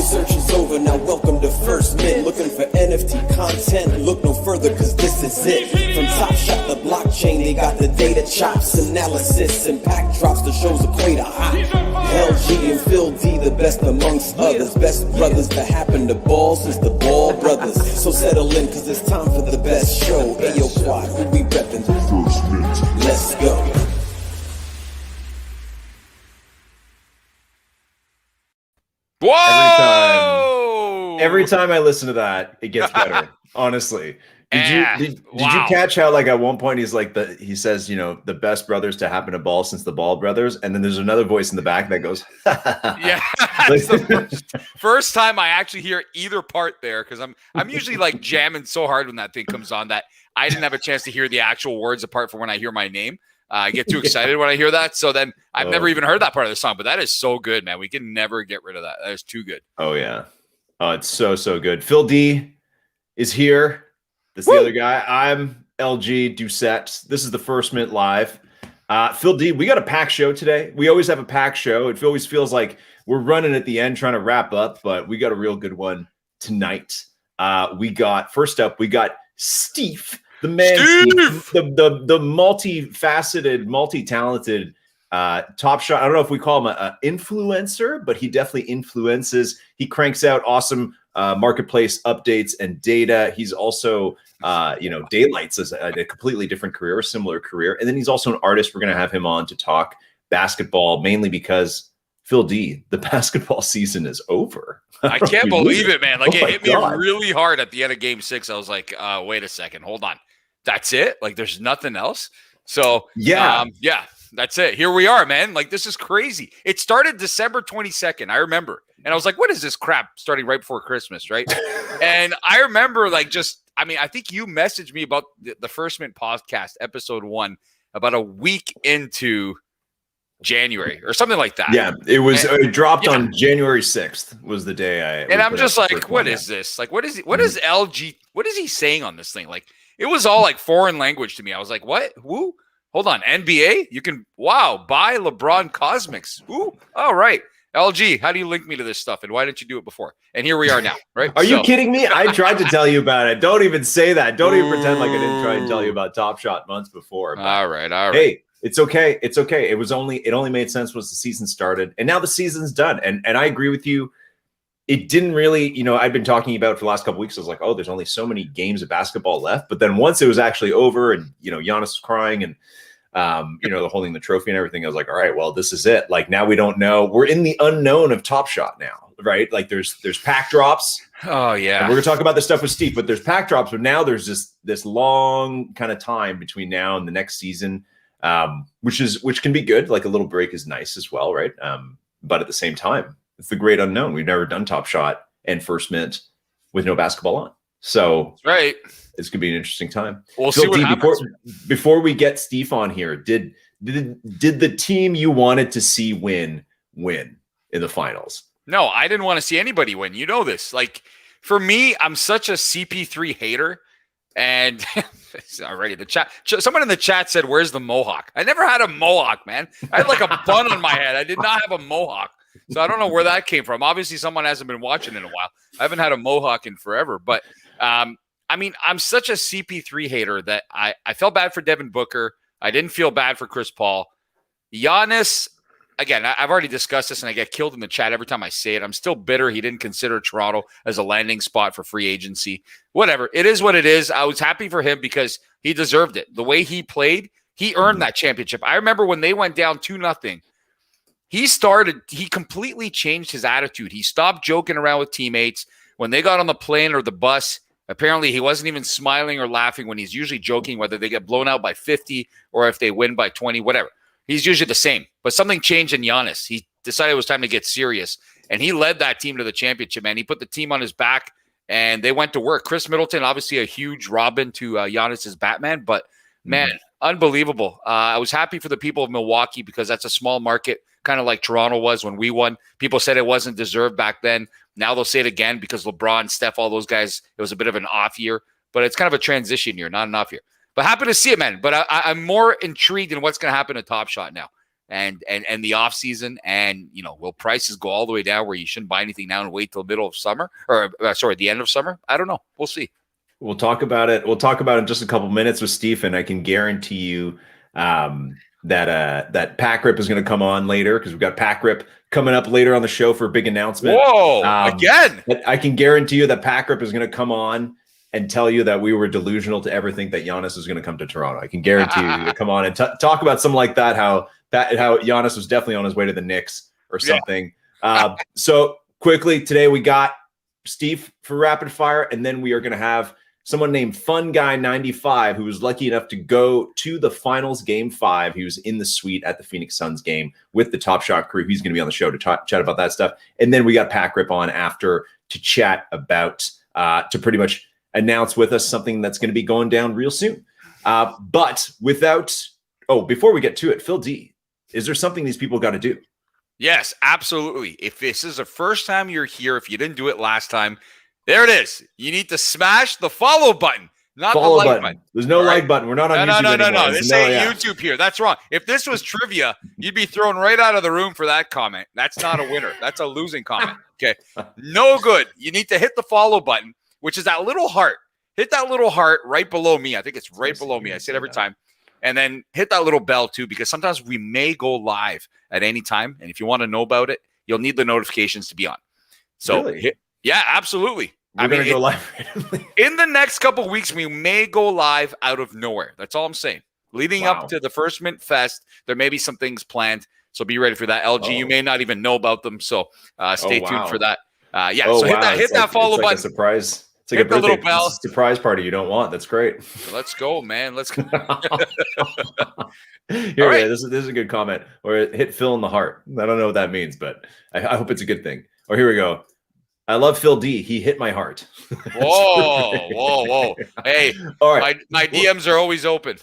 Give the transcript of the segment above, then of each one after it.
research is over, now welcome to First Mint. Looking for NFT content? Look no further, cause this is it. From Top Shot, the blockchain, they got the data chops, analysis, and pack drops, the show's equator hot. LG and Phil D, the best amongst others. Best brothers that happen to ball since the Ball Brothers. So settle in, cause it's time for the best show. Ayo Quad, who we reppin'? First Mint. Let's go. Whoa! Every time I listen to that, it gets better. Honestly, did you catch how like at one point he says the best brothers to happen to ball since the Ball Brothers, and then there's another voice in the back that goes, yeah. It's the first time I actually hear either part there, because I'm usually like jamming so hard when that thing comes on that I didn't have a chance to hear the actual words apart from when I hear my name. I get too excited when I hear that. So then I've never even heard that part of the song, but that is so good, man. We can never get rid of that. That is too good. Oh, yeah. Oh, it's so good. Phil D is here. That's the other guy. I'm LG Doucette. This is the First Mint Live. Phil D, we got a packed show today. We always have a packed show. It always feels like we're running at the end trying to wrap up, but we got a real good one tonight. First up, we got Steve. The man, the multifaceted, multi-talented Top Shot. I don't know if we call him an influencer, but he definitely influences. He cranks out awesome marketplace updates and data. He's also, daylights as a completely different career, a similar career. And then he's also an artist. We're going to have him on to talk basketball, mainly because Phil D, the basketball season is over. I can't believe it, man. Like it hit me really hard at the end of Game 6. I was like, wait a second, hold on. That's it? Like there's nothing else? So yeah, that's it. Here we are, man. Like this is crazy. It started December 22nd. I remember. And I was like, what is this crap starting right before Christmas, right? And I remember I think you messaged me about the First Mint podcast, episode 1, about a week into January or something like that. Yeah, it was. It dropped on January 6th. Was the day And I'm just like, what is this? Like, what is LG? What is he saying on this thing? Like, it was all like foreign language to me. I was like, what? Who? Hold on, NBA? You can buy LeBron Cosmics. Ooh, all right. LG, how do you link me to this stuff? And why didn't you do it before? And here we are now, right? Are you kidding me? I tried to tell you about it. Don't even say that. Don't even pretend like I didn't try and tell you about Top Shot months before. But, all right. Hey. It's okay. It's okay. It only made sense once the season started, and now the season's done. And I agree with you. It didn't really, I've been talking about it for the last couple of weeks. I was like, oh, there's only so many games of basketball left. But then once it was actually over, and Giannis was crying, and holding the trophy and everything, I was like, all right, well, this is it. Like now we don't know. We're in the unknown of Top Shot now, right? Like there's pack drops. Oh yeah. And we're gonna talk about this stuff with Steve, but there's pack drops. But now there's this long kind of time between now and the next season. Which can be good. Like a little break is nice as well, right? But at the same time, it's the great unknown. We've never done Top Shot and First Mint with no basketball on, so right. It's gonna be an interesting time. We'll see what happens. Before we get Steve on here, did the team you wanted to see win in the finals? No, I didn't want to see anybody win. You know this. Like for me, I'm such a CP3 hater. And already someone in the chat said, where's the mohawk? I never had a mohawk, man. I had like a bun on my head. I did not have a mohawk. So I don't know where that came from. Obviously, someone hasn't been watching in a while. I haven't had a mohawk in forever. But, I'm such a CP3 hater that I felt bad for Devin Booker. I didn't feel bad for Chris Paul. Giannis, again, I've already discussed this, and I get killed in the chat every time I say it. I'm still bitter he didn't consider Toronto as a landing spot for free agency. Whatever. It is what it is. I was happy for him because he deserved it. The way he played, he earned that championship. I remember when they went down 2-0, he completely changed his attitude. He stopped joking around with teammates. When they got on the plane or the bus, apparently he wasn't even smiling or laughing when he's usually joking, whether they get blown out by 50 or if they win by 20, whatever. He's usually the same, but something changed in Giannis. He decided it was time to get serious, and he led that team to the championship, man. He put the team on his back, and they went to work. Chris Middleton, obviously a huge Robin to Giannis's Batman, but, man, unbelievable. I was happy for the people of Milwaukee because that's a small market, kind of like Toronto was when we won. People said it wasn't deserved back then. Now they'll say it again because LeBron, Steph, all those guys, it was a bit of an off year, but it's kind of a transition year, not an off year. But happy to see it, man. But I'm more intrigued in what's going to happen to Top Shot now. and the off season, and will prices go all the way down where you shouldn't buy anything now and wait till middle of summer or the end of summer? I don't know. We'll see. We'll talk about it. We'll talk about it in just a couple minutes with Steve, and I can guarantee you that Pack Rip is going to come on later because we've got Pack Rip coming up later on the show for a big announcement. Whoa! Again, I can guarantee you that Pack Rip is going to come on and tell you that we were delusional to ever think that Giannis was going to come to Toronto. I can guarantee you to come on and talk about something like that. How Giannis was definitely on his way to the Knicks or something. Yeah. So quickly today we got Steve for rapid fire, and then we are going to have someone named Fun Guy 95 who was lucky enough to go to the finals game 5. He was in the suite at the Phoenix Suns game with the Top Shot crew. He's going to be on the show to chat about that stuff. And then we got Pack Rip on after to chat about, to pretty much announce with us something that's going to be going down real soon. But before we get to it, Phil D, is there something these people got to do? Yes, absolutely. If this is the first time you're here, if you didn't do it last time, there it is. You need to smash the follow button, not the like button. There's no like button. We're not on YouTube anymore. No. This ain't YouTube here. That's wrong. If this was trivia, you'd be thrown right out of the room for that comment. That's not a winner. That's a losing comment. Okay. No good. You need to hit the follow button, which is that little heart. Hit that little heart right below me. I think it's right below me. I say it every time. And then hit that little bell too, because sometimes we may go live at any time. And if you want to know about it, you'll need the notifications to be on. So really? Yeah, absolutely. We're going to go live randomly. In the next couple of weeks, we may go live out of nowhere. That's all I'm saying. Leading up to the First Mint Fest, there may be some things planned. So be ready for that. LG, you may not even know about them. So stay tuned for that. Hit that follow button. A surprise. It's like hit the little bell. It's a surprise party you don't want. That's great. Let's go, man. Let's go. Here, right. This is a good comment. Or hit Phil in the heart. I don't know what that means, but I hope it's a good thing. Or here we go. I love Phil D. He hit my heart. Whoa. Hey, all right. My DMs are always open.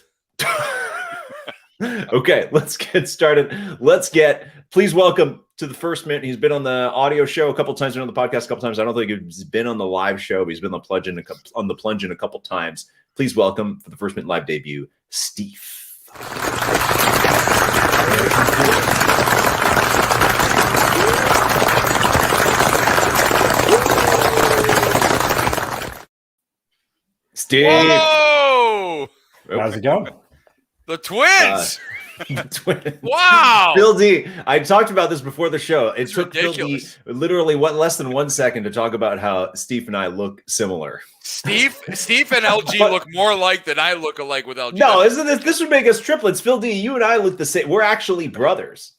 Okay, let's get started. Please welcome to the First Mint. He's been on the audio show a couple times, been on the podcast a couple times. I don't think he's been on the live show, but he's been on the plunge in a couple times. Please welcome for the First Mint live debut, Steve. Steve. Whoa! How's it going? The twins. Twins. Wow. Phil D. I talked about this before the show. It took ridiculous. Phil D literally less than 1 second to talk about how Steve and I look similar. Steve and LG look more alike than I look alike with LG. No, isn't this would make us triplets? Phil D, you and I look the same. We're actually brothers.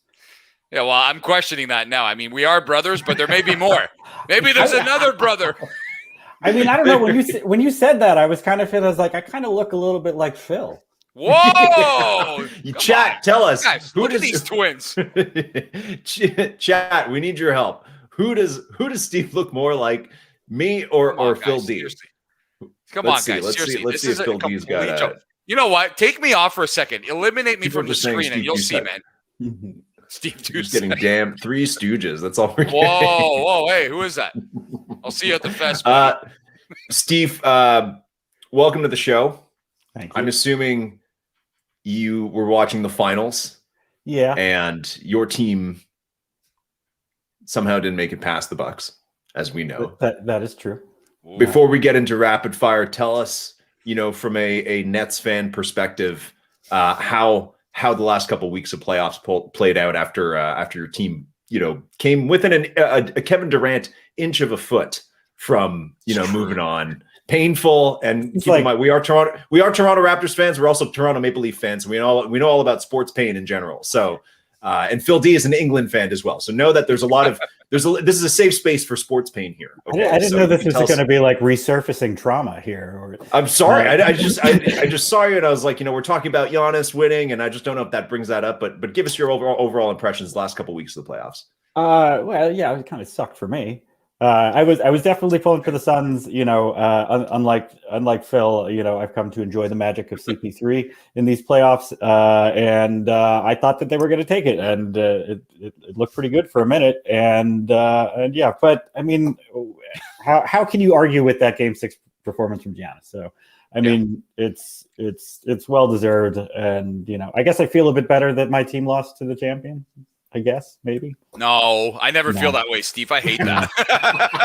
Yeah, well, I'm questioning that now. I mean, we are brothers, but there may be more. Maybe there's another brother. I mean, I don't know. When you said that, I was kind of feeling like I kind of look a little bit like Phil. Whoa! Tell us. Guys, look at these twins. Chat, we need your help. Who does Steve look more like, me or Phil D? Seriously. Come on, guys. Let's seriously, see if Phil D's got joke. You know what? Take me off for a second. Eliminate me from the screen, and you'll see, man. Steve Deuce. Getting damn Three Stooges. That's all we're getting. Whoa. Hey, who is that? I'll see you at the fest. Steve, welcome to the show. Thank you. I'm assuming you were watching the finals. Yeah. And your team somehow didn't make it past the Bucks, as we know. That is true. Before we get into rapid fire, tell us, from a Nets fan perspective, how the last couple of weeks of playoffs played out after your team, came within a Kevin Durant inch of a foot from moving on. Painful, and keep in mind we are Toronto Raptors fans. We're also Toronto Maple Leaf fans. We know all about sports pain in general. So, and Phil D is an England fan as well. So know that this is a safe space for sports pain here. Okay? I didn't know this was going to be like resurfacing trauma here. I'm sorry. I just saw you and I was like, we're talking about Giannis winning, and I just don't know if that brings that up. But give us your overall impressions the last couple of weeks of the playoffs. Well, yeah, it kind of sucked for me. I was definitely pulling for the Suns. Unlike Phil, I've come to enjoy the magic of CP3 in these playoffs, and I thought that they were going to take it, and it looked pretty good for a minute, and yeah. But I mean, how can you argue with that Game 6 performance from Giannis? So I mean, it's well deserved, and I guess I feel a bit better that my team lost to the champion. I guess maybe. No, I never feel No. that way, Steve. I hate that.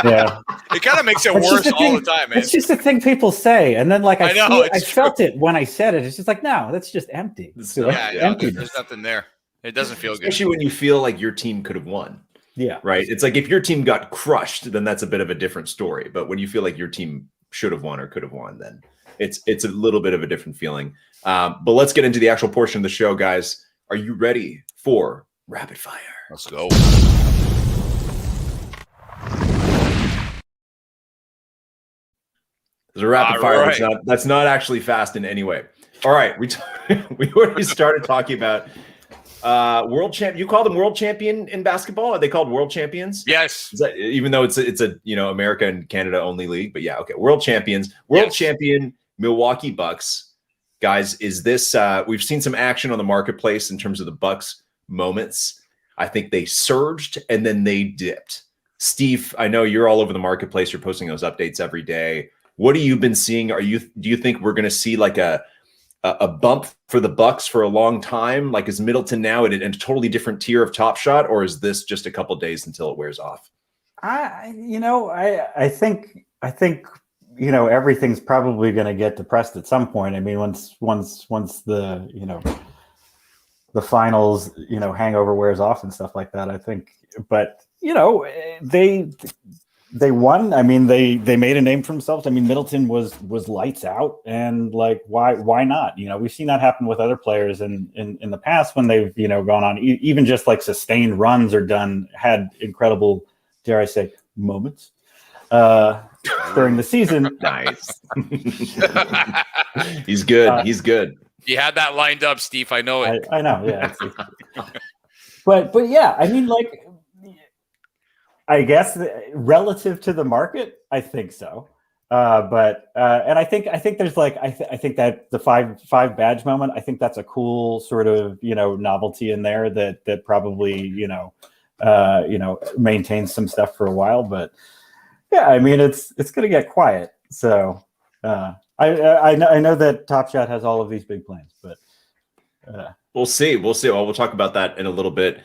Yeah, It kind of makes it It's just worse the all thing- the time, man. It's just the thing people say, and then like I know, I it's felt it when I said it. It's just like, no, that's just empty. It's Like, not- Yeah, emptiness. there's nothing there. It doesn't feel good. Especially when you feel like your team could have won. Yeah, Right. It's like if your team got crushed, then that's a bit of a different story. But when you feel like your team should have won or could have won, then it's a little bit of a different feeling. But let's get into the actual portion of the show, guys. Are you ready for rapid fire? Let's go. There's a rapid All fire. right. That's not actually fast in any way. All right. We already started talking about world champ. You call them world champion in basketball? Are they called world champions? Yes. Is that, even though it's a America and Canada only league, but yeah, okay. World champions, world champion Milwaukee Bucks. Guys, is this we've seen some action on the marketplace in terms of the Bucks moments. I think they surged and then they dipped. Steve, I know you're all over the marketplace. You're posting those updates every day. What have you been seeing? Do you think we're going to see like a bump for the Bucks for a long time? Like, is Middleton now in a totally different tier of Top Shot, or is this just a couple days until it wears off? I think everything's probably going to get depressed at some point. I mean, once the the finals hangover wears off and stuff like that. I think, but they won. I mean, they made a name for themselves. I mean, Middleton was lights out, and like, why not? We've seen that happen with other players in the past when they've gone on even just like sustained runs or had incredible, dare I say, moments during the season. Nice. He's good. He's good. You had that lined up, Steve. I know it. I know. Yeah. But yeah, I mean, like, I guess relative to the market, I think so. But I think there's like I think that the five badge moment, I think that's a cool sort of novelty in there that probably maintains some stuff for a while. But yeah, I mean it's going to get quiet. So I know that Top Shot has all of these big plans, but we'll see. Well, we'll talk about that in a little bit.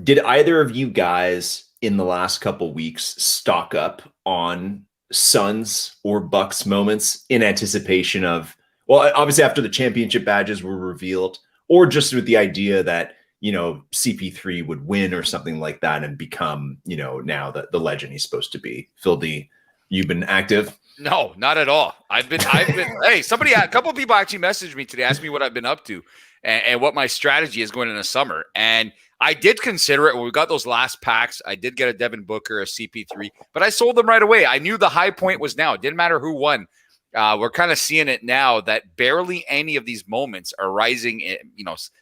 Did either of you guys in the last couple weeks stock up on Suns or Bucks moments in anticipation of, well, obviously after the championship badges were revealed, or just with the idea that CP3 would win or something like that and become now the legend he's supposed to be? Phil D, you've been active? No, not at all. I've been. Hey, a couple of people actually messaged me today, asked me what I've been up to, and what my strategy is going in the summer. And I did consider it when we got those last packs. I did get a Devin Booker, a CP3, but I sold them right away. I knew the high point was now. It didn't matter who won. We're kind of seeing it now that barely any of these moments are rising,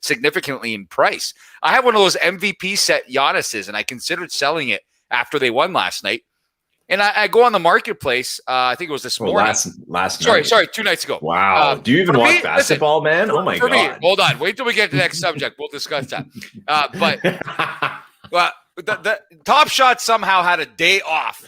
significantly in price. I have one of those MVP set Giannis's, and I considered selling it after they won last night. And I go on the marketplace. I think it was this morning. Last night. Sorry, 2 nights ago. Wow. Do you even watch basketball, man? Oh my God. Hold on. Wait till we get to the next subject. We'll discuss that. But the Top Shot somehow had a day off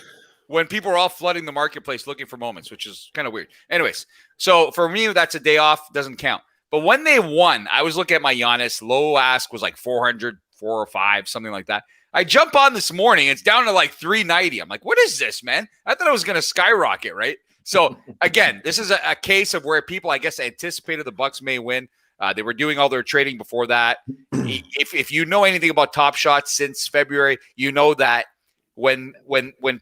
when people were all flooding the marketplace looking for moments, which is kind of weird. Anyways, so for me, that's a day off. Doesn't count. But when they won, I was looking at my Giannis. Low ask was like 400, 4 or 5, something like that. I jump on this morning. It's down to like 390. I'm like, what is this, man? I thought it was going to skyrocket, right? So again, this is a case of where people, I guess, anticipated the Bucks may win. They were doing all their trading before that. If you know anything about Top Shot since February, you know that when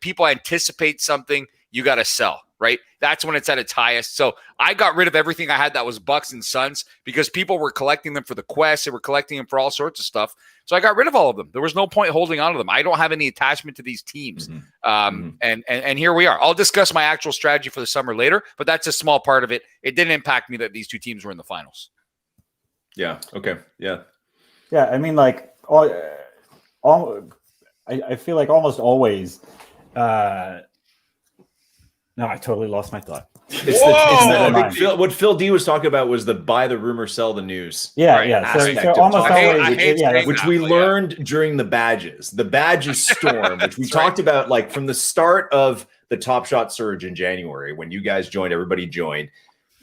people anticipate something, you got to sell, right? That's when it's at its highest. So I got rid of everything I had that was Bucks and Suns because people were collecting them for the quest. They were collecting them for all sorts of stuff. So I got rid of all of them. There was no point holding on to them. I don't have any attachment to these teams. And here we are. I'll discuss my actual strategy for the summer later, but that's a small part of it. It didn't impact me that these two teams were in the finals. Yeah. Okay. Yeah. Yeah. I mean, like I feel like almost always. No, I totally lost my thought. What Phil D was talking about was the buy the rumor, sell the news. Yeah, right? yeah. So almost always, which we learned during the badges storm, which we talked about like from the start of the Top Shot surge in January when you guys joined, everybody joined.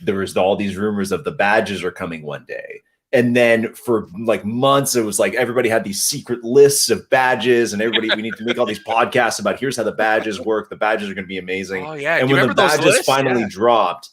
there was all these rumors of the badges are coming one day. And then for like months, it was like everybody had these secret lists of badges, and we need to make all these podcasts about here's how the badges work. The badges are going to be amazing. Oh yeah. And when the badges finally dropped,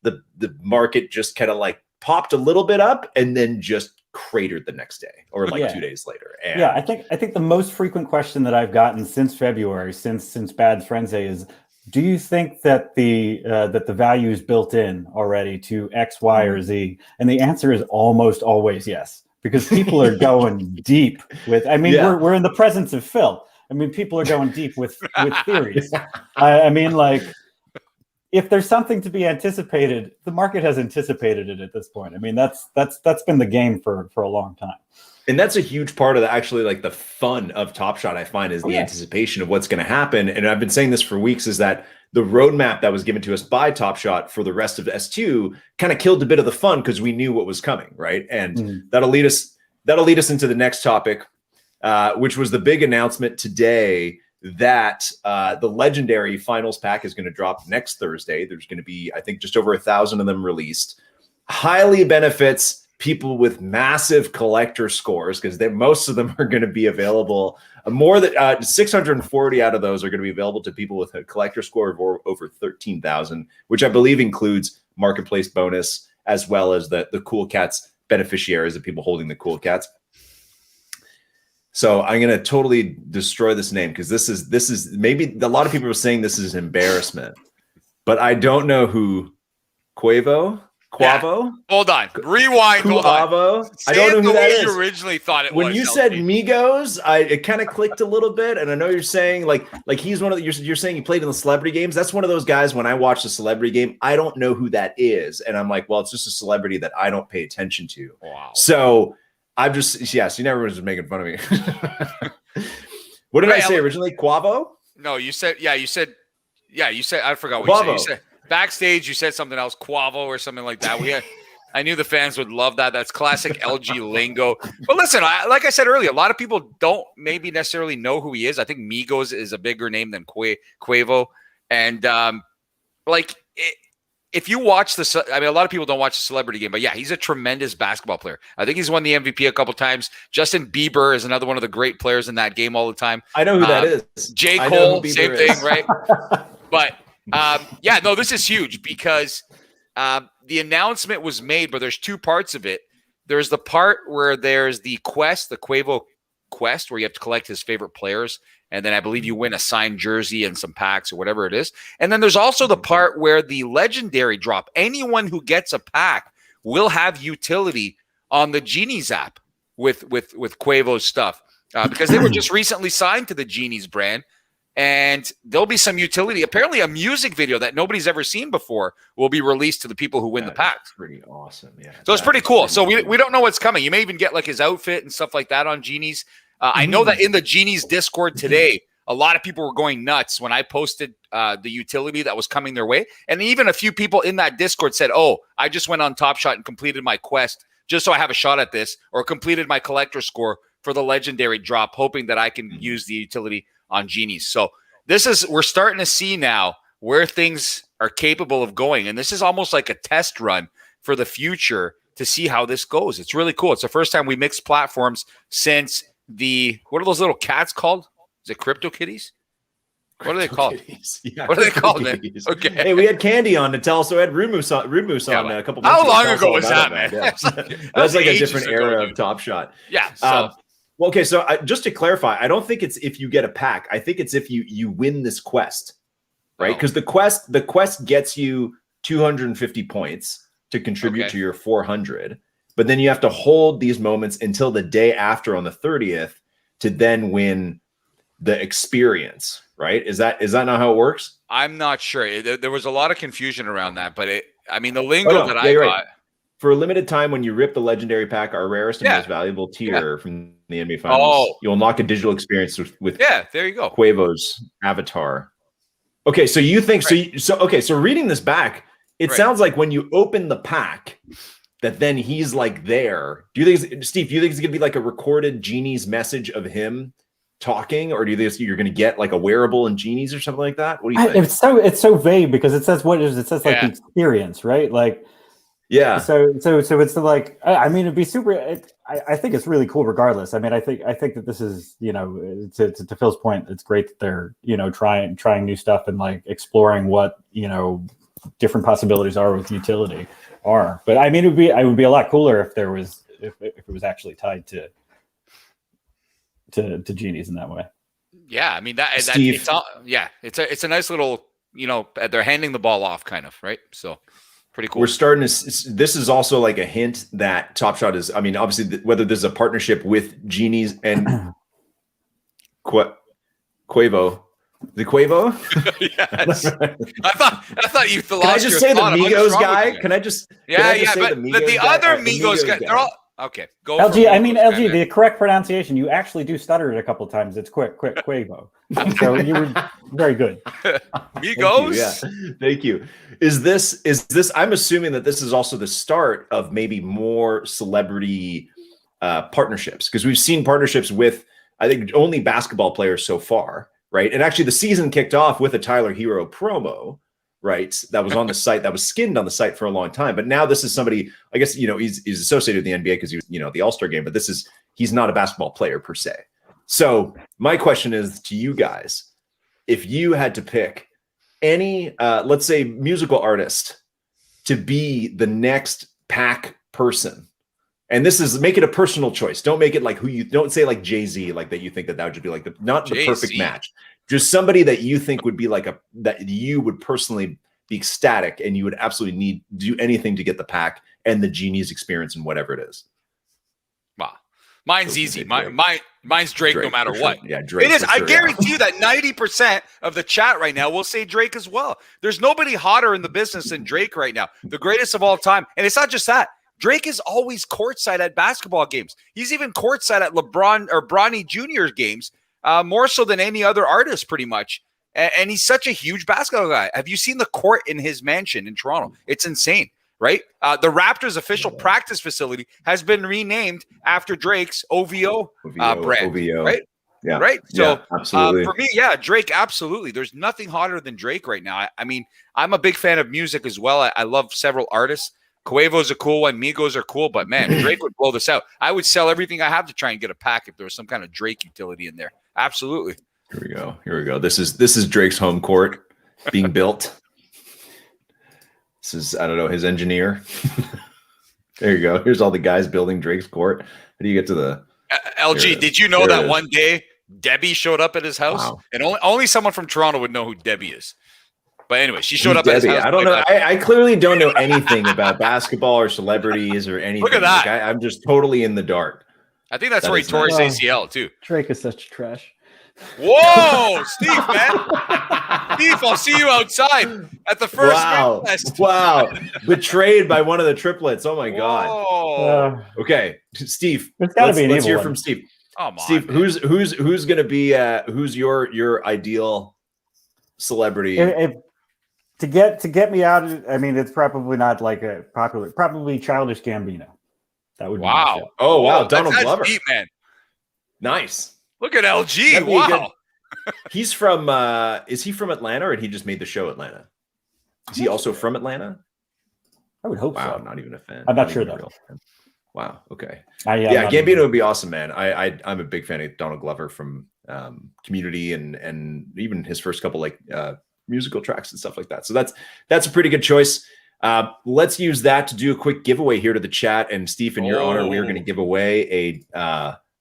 the market just kind of like popped a little bit up and then just cratered the next day or like 2 days later. And I think the most frequent question that I've gotten since February, since Bad Frenzy, is, do you think that the value is built in already to X, Y, or Z? And the answer is almost always yes, because people are going deep with. I mean, we're in the presence of Phil. I mean, people are going deep with theories. I mean, like, if there's something to be anticipated, the market has anticipated it at this point. I mean, that's been the game for a long time. And that's a huge part of the fun of Top Shot, I find, is the anticipation of what's going to happen. And I've been saying this for weeks, is that the roadmap that was given to us by Top Shot for the rest of S2 kind of killed a bit of the fun because we knew what was coming, right? And that'll lead us into the next topic, which was the big announcement today that the Legendary Finals Pack is going to drop next Thursday. There's going to be, I think, just over 1,000 of them released. Highly benefits people with massive collector scores, because most of them are going to be available. More than 640 out of those are going to be available to people with a collector score of over 13,000, which I believe includes marketplace bonus as well as the Cool Cats beneficiaries of people holding the Cool Cats. So I'm going to totally destroy this name, because this is maybe a lot of people are saying this is an embarrassment, but I don't know who Quavo. Yeah. Hold on. Rewind. Hold on. I don't know who that is. You originally thought it was. When you said Migos, it kind of clicked a little bit. And I know you're saying like he's one of the, you're saying he played in the celebrity games. That's one of those guys. When I watch the celebrity game, I don't know who that is, and I'm like, well, it's just a celebrity that I don't pay attention to. Wow. So I'm just you never was making fun of me. What did I say originally? Quavo? No, you said I forgot what Quavo. you said. Backstage, you said something else, Quavo or something like that. I knew the fans would love that. That's classic LG lingo. But listen, like I said earlier, a lot of people don't maybe necessarily know who he is. I think Migos is a bigger name than Quavo. And if you watch a lot of people don't watch the celebrity game, but yeah, he's a tremendous basketball player. I think he's won the MVP a couple times. Justin Bieber is another one of the great players in that game all the time. I know who that is. J. Cole, same thing, right? But this is huge, because the announcement was made, but there's two parts of it. There's the part where there's the quest, the Quavo quest, where you have to collect his favorite players. And then I believe you win a signed jersey and some packs or whatever it is. And then there's also the part where the legendary drop. Anyone who gets a pack will have utility on the Genies app with Quavo's stuff, because they were just recently signed to the Genies brand. And there'll be some utility. Apparently, a music video that nobody's ever seen before will be released to the people who win the packs. Pretty awesome, yeah. So it's pretty cool. So we don't know what's coming. You may even get like his outfit and stuff like that on Genies. I know that in the Genies Discord today, a lot of people were going nuts when I posted the utility that was coming their way. And even a few people in that Discord said, oh, I just went on Top Shot and completed my quest just so I have a shot at this, or completed my collector score for the legendary drop, hoping that I can use the utility on Genies. So we're starting to see now where things are capable of going. And this is almost like a test run for the future to see how this goes. It's really cool. It's the first time we mixed platforms since what are those little cats called? Is it Crypto Kitties? What are they called? Yeah, what are they called, man? Okay. Hey, we had Candy on to tell us. So we had Rumus on a couple months How ago. long ago was that, man? Yeah. That's like a different era of Top Shot. Yeah. So. Well, okay, so just to clarify, I don't think it's if you get a pack. I think it's if you win this quest, right? Because the quest gets you 250 points to contribute to your 400, but then you have to hold these moments until the day after on the 30th to then win the experience, right? Is that not how it works? I'm not sure. There was a lot of confusion around that, but the lingo that I got. Right. For a limited time, when you rip the legendary pack, our rarest and most valuable tier from the NBA Finals, you'll unlock a digital experience with there you go, Quavo's avatar. Okay, so you think so reading this back, it sounds like when you open the pack, that then he's like there. Do you think, Steve? Do you think it's gonna be like a recorded Genie's message of him talking, or do you think you're going to get like a wearable and genies or something like that? What do you think? It's so vague because it says like the experience, right? Like, yeah. So it's like, I mean, it'd be super. I think it's really cool regardless. I mean, I think that this is, to Phil's point, it's great that they're, trying new stuff and like exploring what, different possibilities are with utility are. But I mean, it would be a lot cooler if it was actually tied to genies in that way. Yeah, I mean that Steve. it's a nice little, they're handing the ball off kind of, right? So pretty cool. We're starting to. This is also like a hint that Top Shot is. I mean, obviously, whether this is a partnership with genies and Quavo. The Quavo? Yes. I thought you lost. Can I just say the Migos guy? Can I just? But the other Migos guy, they're all okay. Go. LG. I mean, LG. The correct pronunciation. You actually do stutter it a couple times. It's Quavo. So you were very good. Migos. Thank you. Is this? I'm assuming that this is also the start of maybe more celebrity partnerships, because we've seen partnerships with, I think, only basketball players so far. Right. And actually the season kicked off with a Tyler Hero promo, right? That was on the site, that was skinned on the site for a long time. But now this is somebody, I guess, he's associated with the NBA because he was, the All-Star game, but he's not a basketball player per se. So my question is to you guys, if you had to pick any, let's say, musical artist to be the next pack person, and this is, make it a personal choice. Don't make it like don't say like Jay-Z, like that you think that would just be like not the perfect match. Just somebody that you think would be like that you would personally be ecstatic and you would absolutely do anything to get the pack and the genius experience and whatever it is. Wow. Mine's easy. Mine's Drake no matter what. Sure. Yeah, Drake. It is. I guarantee you that 90% of the chat right now will say Drake as well. There's nobody hotter in the business than Drake right now. The greatest of all time. And it's not just that. Drake is always courtside at basketball games. He's even courtside at LeBron or Bronny Jr. games, more so than any other artist, pretty much. And he's such a huge basketball guy. Have you seen the court in his mansion in Toronto? It's insane, right? The Raptors' official practice facility has been renamed after Drake's OVO brand, right? Yeah. Right. So absolutely. For me, Drake, absolutely. There's nothing hotter than Drake right now. I mean, I'm a big fan of music as well. I love several artists. Quavo's a cool one. Migos are cool, but man, Drake would blow this out. I would sell everything I have to try and get a pack if there was some kind of Drake utility in there. Absolutely. Here we go. This is Drake's home court being built. This is, I don't know, his engineer. There you go. Here's all the guys building Drake's court. How do you get to the LG? Did you know that one day Debbie showed up at his house? Wow. And only someone from Toronto would know who Debbie is. But anyway, she showed up at his house. I don't know. I clearly don't know anything about basketball or celebrities or anything. Look at that. Like I'm just totally in the dark. I think that's where he tore his ACL too. Drake is such trash. Whoa, Steve, man. Steve, I'll see you outside at the first test. Wow. Betrayed by one of the triplets. Oh my God. Okay. Steve, it's gotta be let's hear from Steve. Come on, Steve, man. who's gonna be who's your ideal celebrity? To get me out, I mean, it's probably not like a popular, probably Childish Gambino. That would be wow. Oh wow, Donald Glover, deep, man. Nice. Look at LG. Wow. He's from. Is he from Atlanta, or did he just made the show Atlanta? Is he also from Atlanta? I would hope so. Wow, not even a fan. I'm not sure though. Wow. Okay. Yeah, Gambino would be awesome, man. I'm a big fan of Donald Glover from Community and even his first couple musical tracks and stuff like that. So that's a pretty good choice. Let's use that to do a quick giveaway here to the chat. And Steve, in your honor, we are going to give away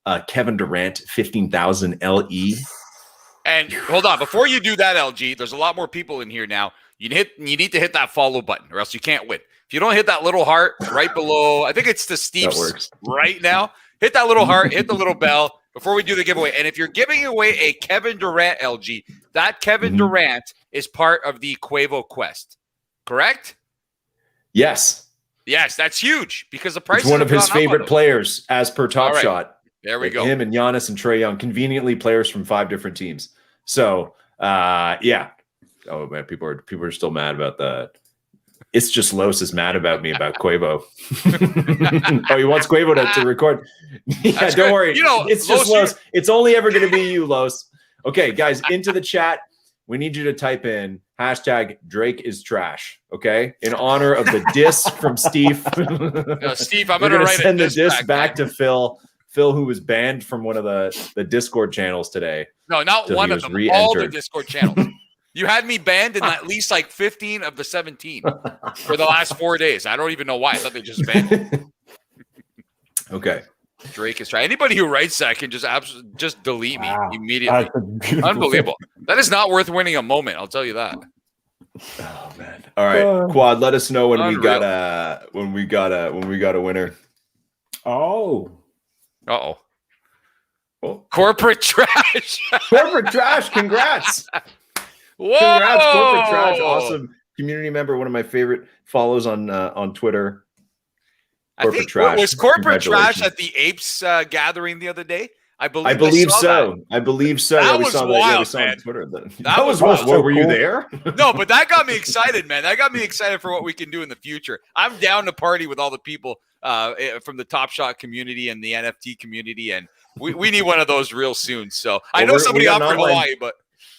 a Kevin Durant 15,000 LE. And hold on, before you do that, LG, there's a lot more people in here now. You need to hit that follow button, or else you can't win. If you don't hit that little heart right below, I think it's the Steve's right now. Hit that little heart, hit the little bell before we do the giveaway. And if you're giving away a Kevin Durant LG, that Kevin Durant is part of the Quavo quest, correct? Yes. Yes, that's huge because the price is one of his favorite players as per Top Shot. There we go. Him and Giannis and Trae Young, conveniently players from 5 different teams. So, yeah. Oh man, people are still mad about It's just Los is mad about me about Quavo. Oh, he wants Quavo to record. Yeah, That's don't good. worry. You know, It's just Los, Los. It's only ever going to be you, Los. Okay, guys, into the chat. We need you to type in hashtag Drake is trash. Okay, in honor of the diss from Steve. Steve, I'm We're going to gonna write send a the diss diss back man. to Phil. Phil, who was banned from one of the Discord channels today. No, not till one he of was them. All the re-entered. Discord channels. You had me banned in at least like 15 of the 17 for the last 4 days. I don't even know why. I thought they just banned me. Okay. Drake is trying. Anybody who writes that can just delete me immediately. That's a beautiful Unbelievable. That is not worth winning a moment. I'll tell you that. Oh man. All right, Quad. Let us know when we Unreal. got a winner. Oh. Uh-oh. Oh. Corporate trash. Corporate trash. Congrats. Whoa. Congrats, Corporate Trash. Awesome community member. One of my favorite follows on Twitter. I think Trash. was Corporate Trash Congratulations. at the Apes gathering the other day. I believe so. That. I believe so. That Yeah, we was saw wild, that. Yeah, we saw it man. on Twitter. That was wild. wild. What, were you there? No, but that got me excited, man. That got me excited for what we can do in the future. I'm down to party with all the people from the Top Shot community and the NFT community, and we need one of those real soon. So I know somebody offered Hawaii, but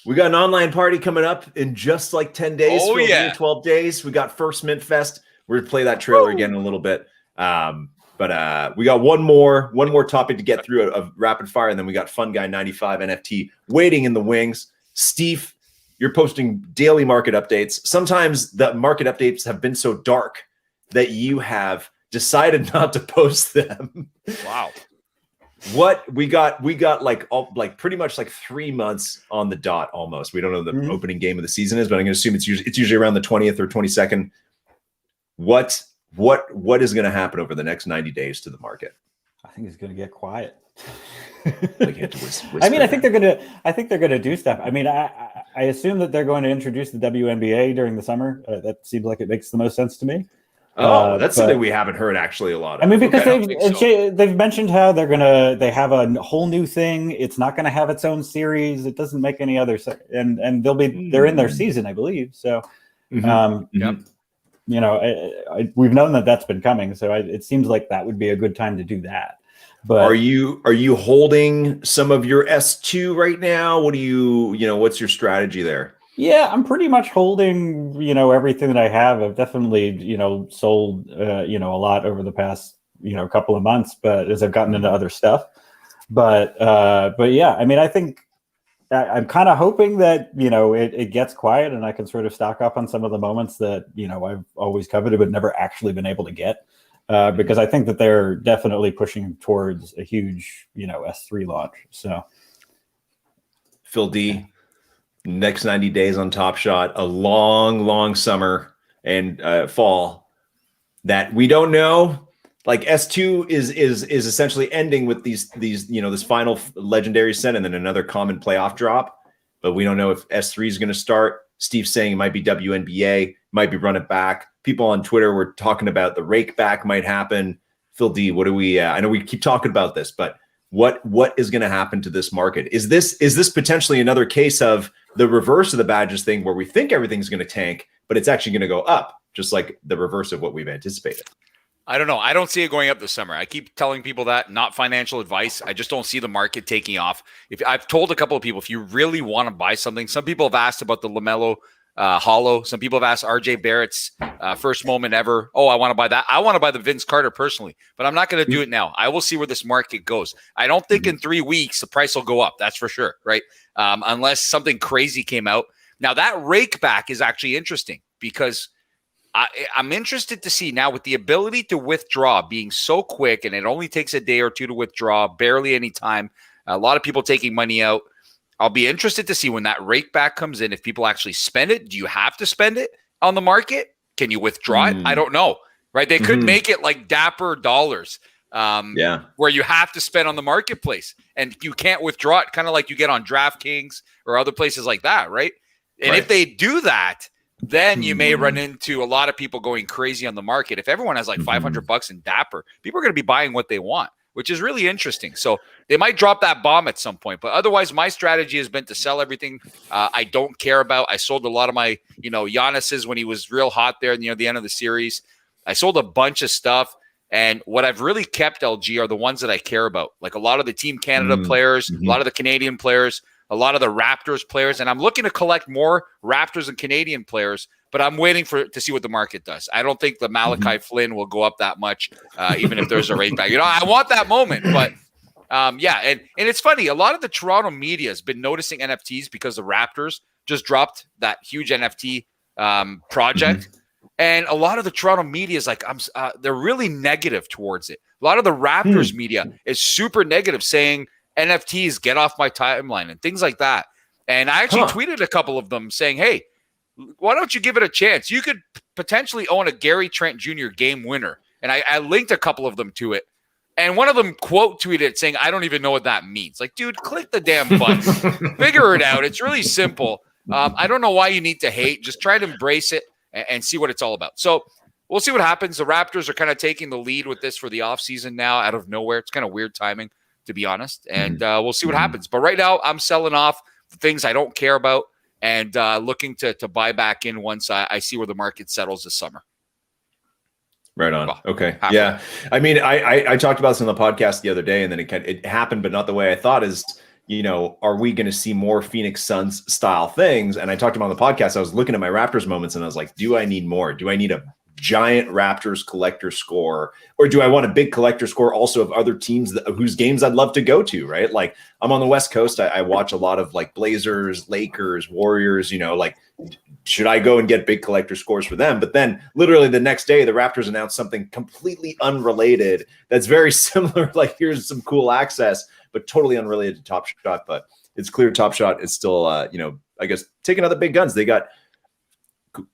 we got an online party coming up in just like 10 days. Oh, yeah. 12 days. We got First Mint Fest. We're going to play that trailer again in a little bit. But we got one more topic to get through of rapid fire, and then we got Fun Guy 95 NFT waiting in the wings. Steve, you're posting daily market updates. Sometimes the market updates have been so dark that you have decided not to post them. wow. What we got like pretty much like 3 months on the dot almost. We don't know the opening game of the season is, but I'm going to assume it's usually around the 20th or 22nd. What is going to happen over the next 90 days to the market? I think it's going to get quiet. Like you have to whisper. I mean, I think they're going to do stuff. I mean, I assume that they're going to introduce the WNBA during the summer. That seems like it makes the most sense to me. That's something we haven't heard actually a lot of. I mean, because Okay. they've mentioned how they have a whole new thing. It's not going to have its own series. It doesn't make any other and they're in their season, I believe. So, Yep. You know, we've known that that's been coming. So it seems like that would be a good time to do that. But are you holding some of your S2 right now? What do what's your strategy there? Yeah, I'm pretty much holding, everything that I have. I've definitely, sold, a lot over the past, couple of months, but as I've gotten into other stuff, but yeah, I mean, I think I'm kind of hoping that, it gets quiet and I can sort of stock up on some of the moments that, I've always coveted, but never actually been able to get, because I think that they're definitely pushing towards a huge, S3 launch. So Phil D, next 90 days on Top Shot, a long summer and fall that we don't know. Like S2 is essentially ending with these this final legendary set and then another common playoff drop, but we don't know if S3 is going to start. Steve's saying it might be WNBA, might be run it back. People on Twitter were talking about the rake back might happen. Phil D, what do we? I know we keep talking about this, but what is going to happen to this market? Is this potentially another case of the reverse of the badges thing where we think everything's going to tank, but it's actually going to go up, just like the reverse of what we've anticipated? I don't know. I don't see it going up this summer. I keep telling people that, not financial advice. I just don't see the market taking off. If I've told a couple of people, if you really want to buy something, some people have asked about the LaMelo Hollow. Some people have asked RJ Barrett's first moment ever. Oh, I want to buy that. I want to buy the Vince Carter personally, but I'm not going to do it now. I will see where this market goes. I don't think in 3 weeks the price will go up. That's for sure, right? Unless something crazy came out. Now that rake back is actually interesting because I'm interested to see now with the ability to withdraw being so quick, and it only takes a day or two to withdraw, barely any time. A lot of people taking money out. I'll be interested to see when that rake back comes in, if people actually spend it. Do you have to spend it on the market? Can you withdraw it? I don't know, right? They could make it like Dapper dollars, where you have to spend on the marketplace and you can't withdraw it, kind of like you get on DraftKings or other places like that, right? And if they do that, then you may run into a lot of people going crazy on the market. If everyone has like $500 in Dapper, people are going to be buying what they want. which is really interesting. So they might drop that bomb at some point. But otherwise, my strategy has been to sell everything I don't care about. I sold a lot of my, Giannis's when he was real hot there near the end of the series. I sold a bunch of stuff. And what I've really kept, LG, are the ones that I care about. Like a lot of the Team Canada players, a lot of the Canadian players, a lot of the Raptors players. And I'm looking to collect more Raptors and Canadian players, but I'm waiting to see what the market does. I don't think the Malachi Flynn will go up that much, even if there's a rate back. I want that moment, but yeah. And it's funny. A lot of the Toronto media has been noticing NFTs because the Raptors just dropped that huge NFT project. And a lot of the Toronto media is like, they're really negative towards it. A lot of the Raptors media is super negative, saying NFTs, get off my timeline and things like that. And I actually tweeted a couple of them saying, hey, why don't you give it a chance? You could potentially own a Gary Trent Jr. game winner. And I linked a couple of them to it. And one of them quote tweeted saying, I don't even know what that means. Like, dude, click the damn button. Figure it out. It's really simple. I don't know why you need to hate. Just try to embrace it and see what it's all about. So we'll see what happens. The Raptors are kind of taking the lead with this for the offseason now out of nowhere. It's kind of weird timing, to be honest. And we'll see what happens. But right now, I'm selling off the things I don't care about and looking to buy back in once I see where the market settles this summer. Right on. Okay. Yeah. I mean, I talked about this on the podcast the other day, and then it happened, but not the way I thought. Is, are we going to see more Phoenix Suns style things? And I talked about on the podcast, I was looking at my Raptors moments and I was like, do I need more? Do I need a giant Raptors collector score, or do I want a big collector score also of other teams whose games I'd love to go to? Right. Like, I'm on the West Coast. I watch a lot of like Blazers, Lakers, Warriors, like, should I go and get big collector scores for them? But then literally the next day, the Raptors announced something completely unrelated that's very similar. Like, here's some cool access, but totally unrelated to Top Shot. But it's clear Top Shot is still, I guess, taking out the big guns. They got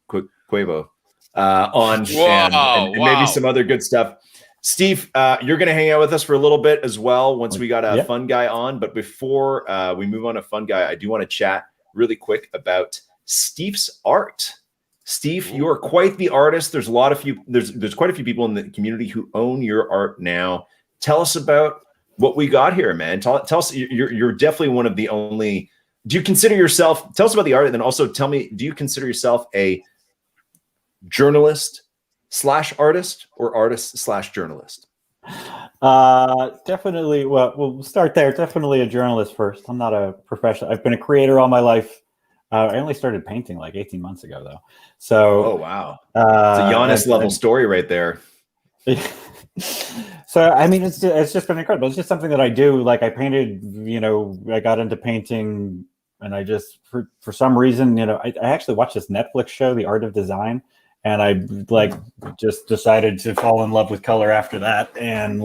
Quavo on and maybe some other good stuff. Steve, you're going to hang out with us for a little bit as well once we got a fun guy on. But before we move on to fun guy, I do want to chat really quick about Steve's art. Steve, you are quite the artist. There's quite a few people in the community who own your art now. Tell us about what we got here, man. Tell us, you're definitely one of the only. Do you consider yourself? Tell us about the art, and then also tell me, do you consider yourself a journalist/artist or artist/journalist? Definitely. Well, we'll start there. Definitely a journalist first. I'm not a professional. I've been a creator all my life. I only started painting like 18 months ago, though. So, oh wow, it's a Giannis level story right there. So, I mean, it's just been incredible. It's just something that I do. Like, I painted. I got into painting, and I just for some reason, I actually watched this Netflix show, The Art of Design, and I just decided to fall in love with color after that, and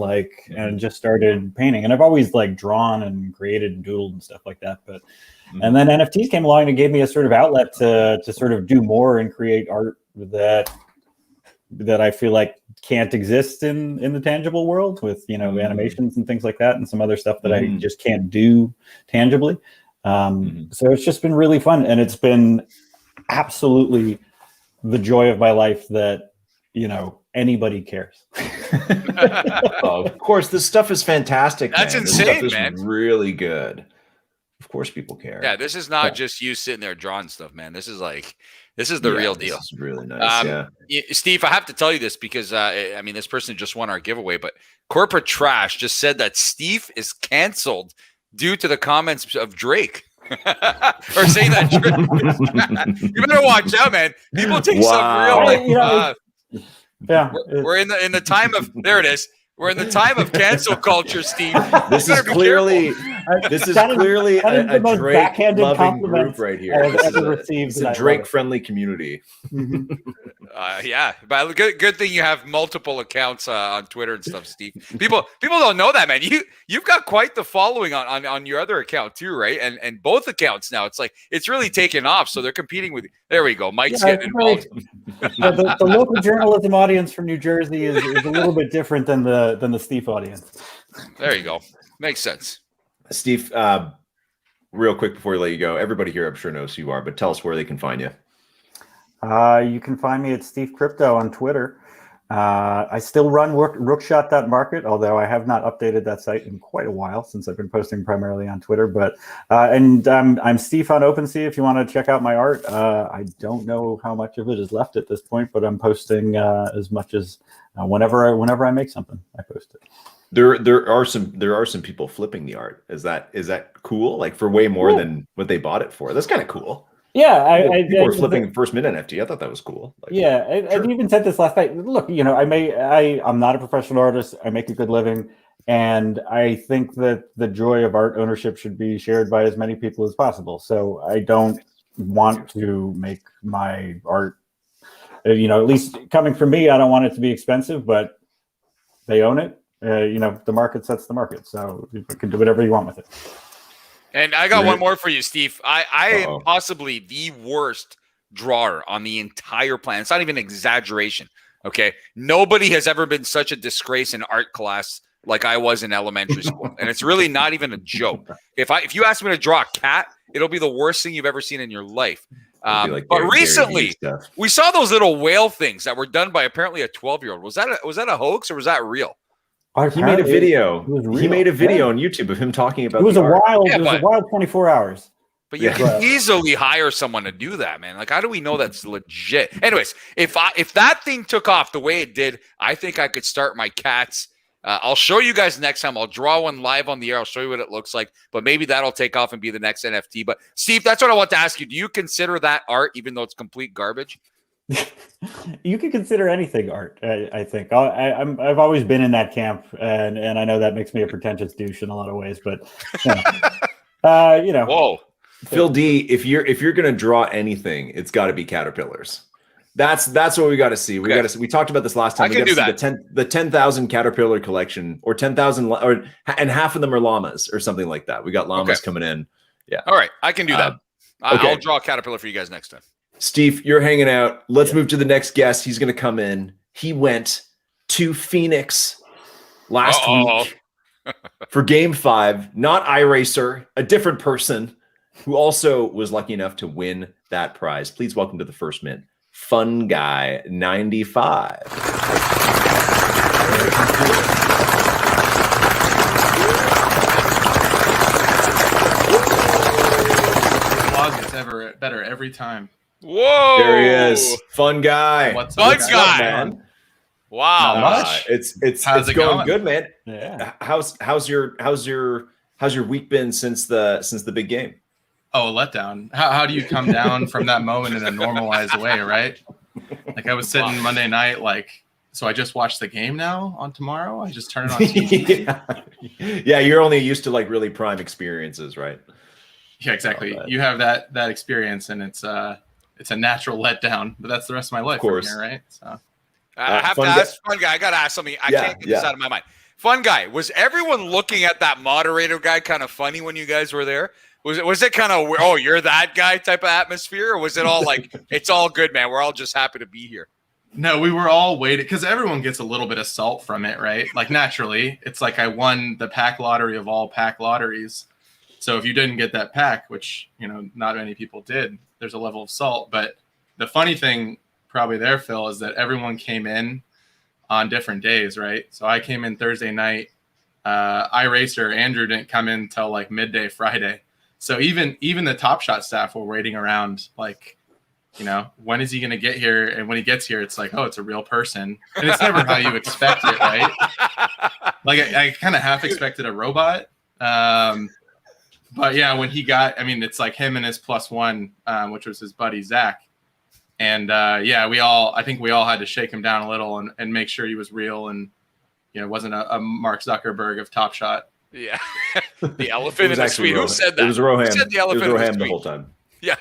just started painting. And I've always drawn and created and doodled and stuff like that, but. And then NFTs came along and gave me a sort of outlet to sort of do more and create art that I feel like can't exist in the tangible world with, animations and things like that, and some other stuff that I just can't do tangibly. So it's just been really fun, and it's been absolutely the joy of my life that, anybody cares. Of course, this stuff is fantastic. That's insane, this stuff is really good. Of course people care. Yeah, this is not just you sitting there drawing stuff, man. This is the real deal. This is really nice. Steve, I have to tell you this because this person just won our giveaway, but Corporate Trash just said that Steve is canceled due to the comments of Drake. Or saying that Drake. You better watch out, man. People take stuff real. We're in the time of there it is. We're in the time of cancel culture, Steve. This is clearly a Drake loving group right here. It's a Drake friendly community. Yeah, but good thing you have multiple accounts on Twitter and stuff, Steve. People don't know that, man. You've got quite the following on your other account too, right? And both accounts now. It's really taken off. So they're competing with. There we go. Mike's getting involved. The local journalism audience from New Jersey is a little bit different than the Steve audience. There you go. Makes sense. Steve, real quick before we let you go, everybody here I'm sure knows who you are, but tell us where they can find you. You can find me at Steve Crypto on Twitter. I still run rookshot.market, although I have not updated that site in quite a while since I've been posting primarily on Twitter. But and I'm Steve on OpenSea if you want to check out my art. I don't know how much of it is left at this point, but I'm posting as much as whenever I make something, I post it. There are some people flipping the art. Is that cool? Like for way more than what they bought it for. That's kind of cool. Yeah, people are flipping first mint NFT. I thought that was cool. Like, yeah, I even said this last night. Look, I'm not a professional artist. I make a good living, and I think that the joy of art ownership should be shared by as many people as possible. So I don't want to make my art, at least coming from me, I don't want it to be expensive, but they own it. The market sets the market, so you can do whatever you want with it. And I got one more for you, Steve. I am possibly the worst drawer on the entire planet. It's not even an exaggeration. Okay. Nobody has ever been such a disgrace in art class like I was in elementary school. And it's really not even a joke. If you ask me to draw a cat, it'll be the worst thing you've ever seen in your life. But recently we saw those little whale things that were done by apparently a 12-year-old. Was that a hoax or was that real? He made a video. He made a video on YouTube of him talking about. It was a wild 24 hours. But you can easily hire someone to do that, man. Like, how do we know that's legit? Anyways, if that thing took off the way it did, I think I could start my cats. I'll show you guys next time. I'll draw one live on the air. I'll show you what it looks like. But maybe that'll take off and be the next NFT. But Steve, that's what I want to ask you. Do you consider that art, even though it's complete garbage? You can consider anything art. I think I've always been in that camp, and I know that makes me a pretentious douche in a lot of ways. But whoa, Phil D, if you're gonna draw anything, it's got to be caterpillars. That's what we got to see. We talked about this last time. I can do that. The 10,000 caterpillar collection, or 10,000, and half of them are llamas or something like that. We got llamas coming in. Yeah. All right, I can do that. I'll draw a caterpillar for you guys next time. Steve, you're hanging out. Let's move to the next guest. He's going to come in. He went to Phoenix last week for Game 5. Not iRacer, a different person who also was lucky enough to win that prize. Please welcome to the First Mint, Fun Guy 95. It's ever better every time. Whoa! There he is, Fun Guy. What's Fun up, Guy, man? Wow, Not much. It's How's it going going? good, man. Yeah. How's your week been since the big game? Oh, a letdown. How do you come down from that moment in a normalized way, right? Like I was sitting Monday night, so I just watched the game now on tomorrow. I just turn it on TV. Yeah, you're only used to really prime experiences, right? Yeah, exactly. You have that experience, and it's a natural letdown. But that's the rest of my life, from here, right? So I have to ask Fun Guy. I got to ask something. I can't get this out of my mind. Fun Guy, was everyone looking at that moderator guy kind of funny when you guys were there? Was it kind of, oh, you're that guy type of atmosphere? Or was it all like, it's all good, man, we're all just happy to be here? No, we were all waiting because everyone gets a little bit of salt from it, right? Like naturally, it's like I won the pack lottery of all pack lotteries. So if you didn't get that pack, which, not many people did, there's a level of salt. But the funny thing probably there, Phil, is that everyone came in on different days, right? So I came in Thursday night. iRacer, Andrew didn't come in till like midday Friday. So even the Top Shot staff were waiting around when is he going to get here? And when he gets here, it's like, oh, it's a real person. And it's never how you expect it, right? Like I kind of half expected a robot. But yeah, when he got, it's like him and his +1, which was his buddy, Zach. And I think we all had to shake him down a little and make sure he was real. And, it wasn't a Mark Zuckerberg of Top Shot. Yeah. The elephant in the suite. Who said that? It was Roham. Who said the elephant it was in Roham the the whole time. Yeah.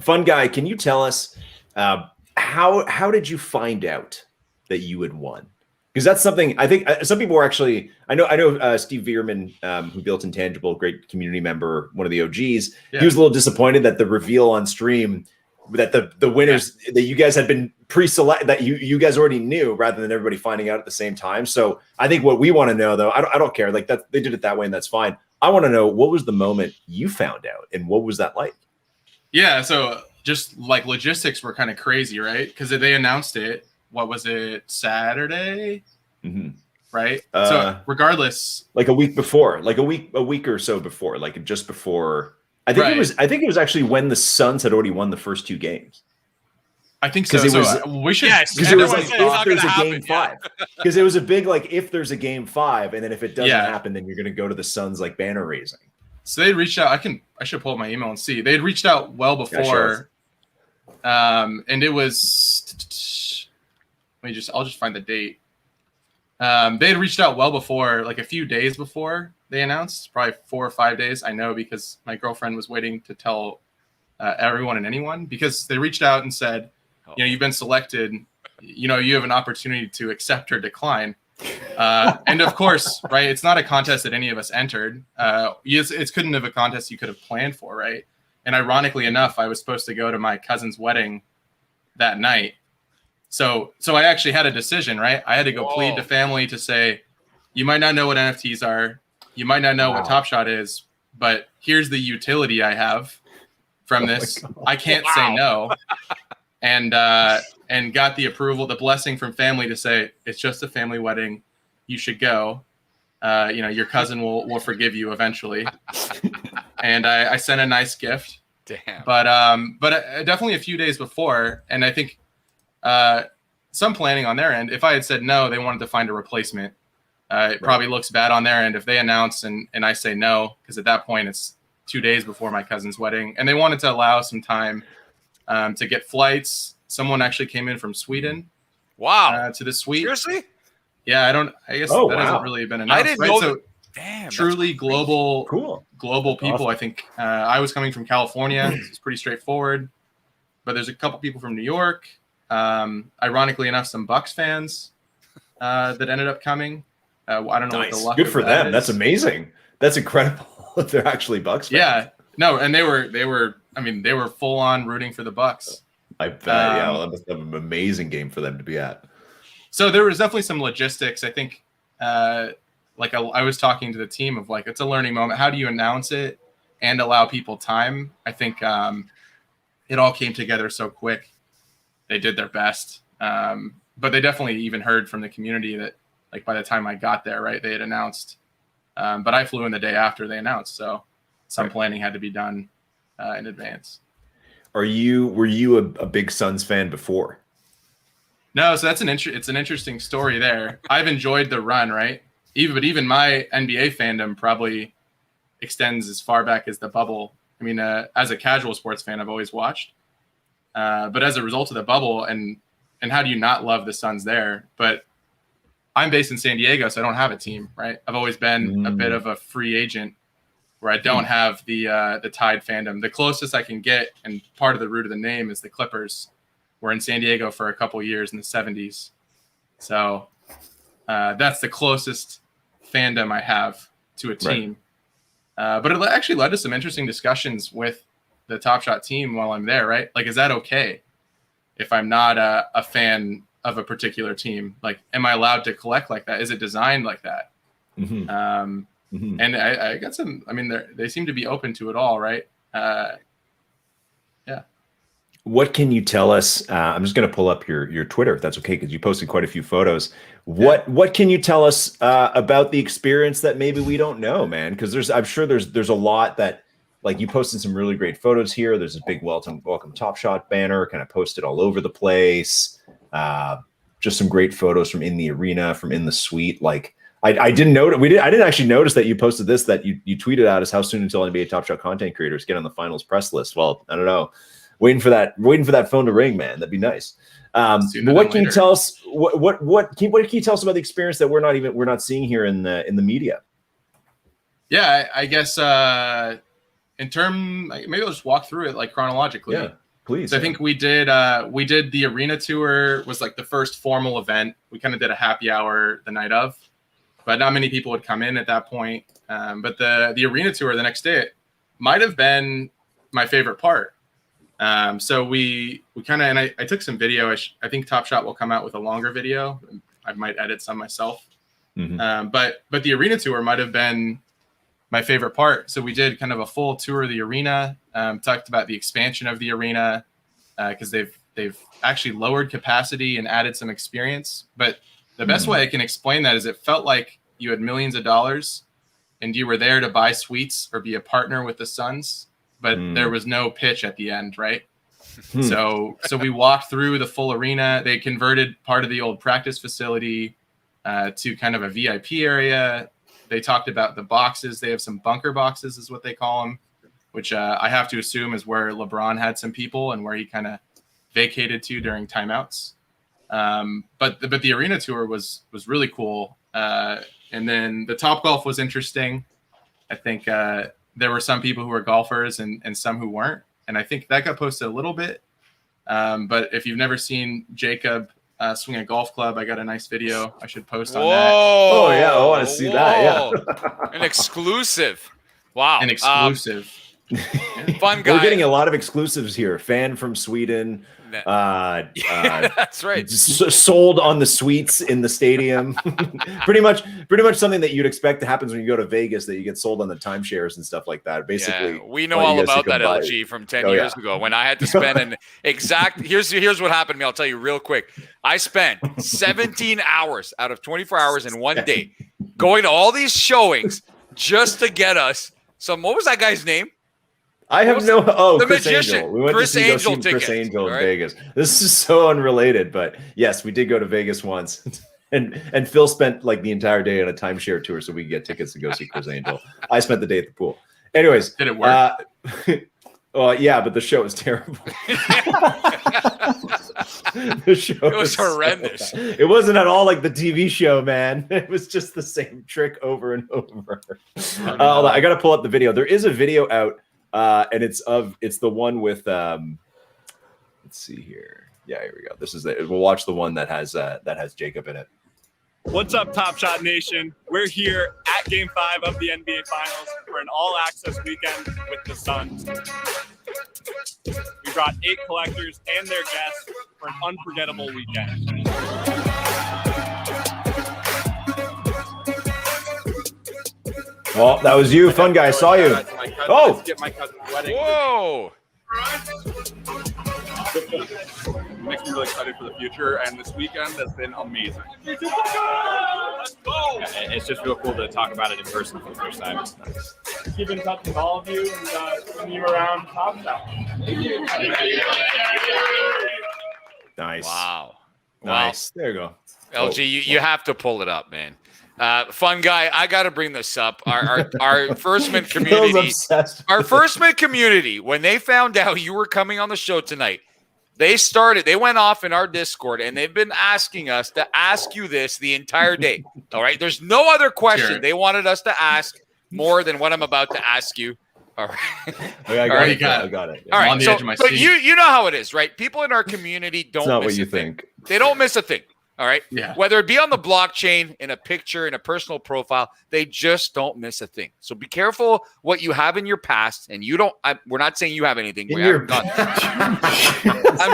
Fun Guy, can you tell us how did you find out that you had won? Because that's something I think some people were actually. I know Steve Veerman, who built Intangible, great community member, one of the OGs. Yeah. He was a little disappointed that the reveal on stream that the winners that you guys had been pre-select, that you guys already knew, rather than everybody finding out at the same time. So I think what we want to know, though, I don't care. Like that, they did it that way, and that's fine. I want to know, what was the moment you found out, and what was that like? Yeah, so just like logistics were kind of crazy, right? Because they announced it what was it, Saturday? Mhm. Right. So regardless, like a week before, like a week or so before, like just before. I think it was actually when the Suns had already won the first 2 games. I think so. We should, yes, because it was like everyone said it's if not there's a gonna game happen, yeah. 5, because it was a big like if there's a game 5, and then if it doesn't Yeah. happen, then you're going to go to the Suns like banner raising. So they'd reached out. I should pull up my email and see. They'd reached out well before, and it was. I'll just find the date. They had reached out well before, like a few days before they announced, probably 4 or 5 days. I know because my girlfriend was waiting to tell everyone and anyone, because they reached out and said, you've been selected. You have an opportunity to accept or decline. And of course, right, it's not a contest that any of us entered. It couldn't have a contest you could have planned for, right? And ironically enough, I was supposed to go to my cousin's wedding that night. So I actually had a decision, right? I had to go plead to family to say, you might not know what NFTs are. You might not know what Top Shot is, but here's the utility I have from this. I can't say no. And got the approval, the blessing from family to say, it's just a family wedding. You should go. Your cousin will forgive you eventually. And I sent a nice gift. Damn. But definitely a few days before, and I think some planning on their end. If I had said no, they wanted to find a replacement. It probably looks bad on their end if they announce and I say no, because at that point it's 2 days before my cousin's wedding, and they wanted to allow some time to get flights. Someone actually came in from Sweden. Wow. To the suite. Seriously? Yeah, I guess that hasn't really been announced. I didn't know that. Damn. Truly global people. Awesome. I think I was coming from California. It's pretty straightforward. But there's a couple people from New York. Ironically enough, some Bucks fans that ended up coming. I don't know what the luck. Good for them. is. That's amazing. That's incredible. They're actually Bucks fans. Yeah. No, and they were full on rooting for the Bucks. I bet. That must have an amazing game for them to be at. So there was definitely some logistics. I think, I was talking to the team of like, it's a learning moment. How do you announce it and allow people time? I think it all came together so quick. They did their best, but they definitely even heard from the community that, like, by the time I got there, right, they had announced. But I flew in the day after they announced, so some planning had to be done in advance. Were you a big Suns fan before? No, so it's an interesting story there. I've enjoyed the run, right? Even my NBA fandom probably extends as far back as the bubble. I mean, as a casual sports fan, I've always watched. But as a result of the bubble, and how do you not love the Suns there? But I'm based in San Diego, so I don't have a team, right? I've always been a bit of a free agent where I don't have the Tide fandom. The closest I can get, and part of the root of the name, is the Clippers. We're in San Diego for a couple years in the 70s. So that's the closest fandom I have to a team. Right. But it actually led to some interesting discussions with the Top Shot team while I'm there, right? Like, is that okay if I'm not a fan of a particular team? Like, am I allowed to collect like that? Is it designed like that? Mm-hmm. And I got some, I mean, they seem to be open to it all, right? Yeah. What can you tell us? I'm just going to pull up your Twitter, if that's okay, because you posted quite a few photos. What can you tell us about the experience that maybe we don't know, man? Because I'm sure there's a lot that, like, you posted some really great photos here. There's a big welcome Top Shot banner kind of posted all over the place. Just some great photos from in the arena, from in the suite. Like, I didn't notice. I didn't actually notice that you posted this. That you tweeted out as how soon until NBA Top Shot content creators get on the finals press list. Well, I don't know. Waiting for that phone to ring, man. That'd be nice. But what can you tell us? What can you tell us about the experience that we're not seeing here in the media? Yeah, I guess maybe I'll just walk through it like chronologically. Yeah, please. So I think we did the arena tour, was like the first formal event. We kind of did a happy hour the night of, but not many people would come in at that point. But the arena tour the next day might have been my favorite part. So we kind of, and I took some video. I think Top Shot will come out with a longer video. I might edit some myself. Mm-hmm. But the arena tour might have been my favorite part. So we did kind of a full tour of the arena, talked about the expansion of the arena, because they've they've actually lowered capacity and added some experience. But the best way I can explain that is it felt like you had millions of dollars and you were there to buy suites or be a partner with the Suns, but there was no pitch at the end, right? So we walked through the full arena. They converted part of the old practice facility to kind of a VIP area. They talked about the boxes. They have some bunker boxes is what they call them, which I have to assume is where LeBron had some people and where he kind of vacated to during timeouts. But the arena tour was really cool. And then the Topgolf was interesting. I think there were some people who were golfers and some who weren't. And I think that got posted a little bit. But if you've never seen Jacob swing a golf club, I got a nice video I should post on that. Oh, yeah. I want to see that. Yeah. An exclusive. Wow. An exclusive. Fun guy. We're getting a lot of exclusives here. Fan from Sweden. That's right. Sold on the suites in the stadium. pretty much something that you'd expect to happen when you go to Vegas, that you get sold on the timeshares and stuff like that. Basically, we know all about that, LG, from 10 years ago when I had to spend an exact. Here's what happened to me. I'll tell you real quick. I spent 17 hours out of 24 hours in one day going to all these showings just to get us some. What was that guy's name? I have no. Oh, the Chris magician. Angel. We went Chris to see Angel Chris tickets, Angel in right? Vegas. This is so unrelated, but yes, we did go to Vegas once, and Phil spent like the entire day on a timeshare tour so we could get tickets to go see Chris Angel. I spent the day at the pool. Anyways, Did it work? Well, yeah, but the show was terrible. The show It was horrendous. It wasn't at all like the TV show, man. It was just the same trick over and over. Hold on, I got to pull up the video. There is a video out. And it's the one with let's see here. Yeah, here we go. This is it. We'll watch the one that has Jacob in it. What's up, Top Shot Nation? We're here at Game 5 of the NBA Finals for an all-access weekend with the Suns. We brought 8 collectors and their guests for an unforgettable weekend. Well, that was you, fun guy. I saw you. Oh, Whoa. Makes me really excited for the future, and this weekend has been amazing. Let's go! It's just real cool to talk about it in person for the first time. Keep in touch with all of you and see you around Top Shot. nice. Wow. Nice. There you go. LG, you have to pull it up, man. Fun guy, I got to bring this up. Our First Mint community, when they found out you were coming on the show tonight, they went off in our Discord and they've been asking us to ask you this the entire day. All right. There's no other question they wanted us to ask more than what I'm about to ask you. All right. I got it. All right. On the edge of my so seat. you know how it is, right? People in our community don't It's not miss what you a thing. think. They don't miss a thing. All right. Yeah. Whether it be on the blockchain, in a picture, in a personal profile, they just don't miss a thing. So be careful what you have in your past. And we're not saying you have anything. I'm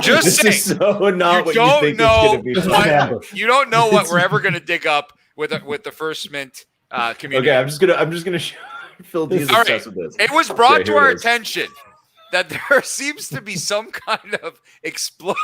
just saying. Is so not what you think it's going to be. You don't know what we're ever going to dig up with the First Mint community. Okay, I'm just gonna show Phil D's obsessed with this. It was brought to our attention that there seems to be some kind of explosion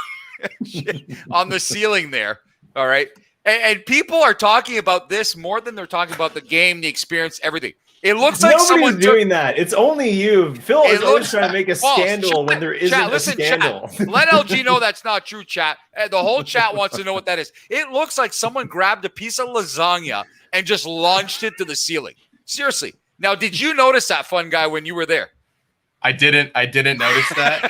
on the ceiling there. All right. And people are talking about this more than they're talking about the game, the experience, everything. It looks like someone's doing that. It's only you. Phil is always trying to make a scandal when there isn't a scandal. Chat. Let LG know that's not true, chat. The whole chat wants to know what that is. It looks like someone grabbed a piece of lasagna and just launched it to the ceiling. Seriously. Now, did you notice that, fun guy, when you were there? I didn't notice that.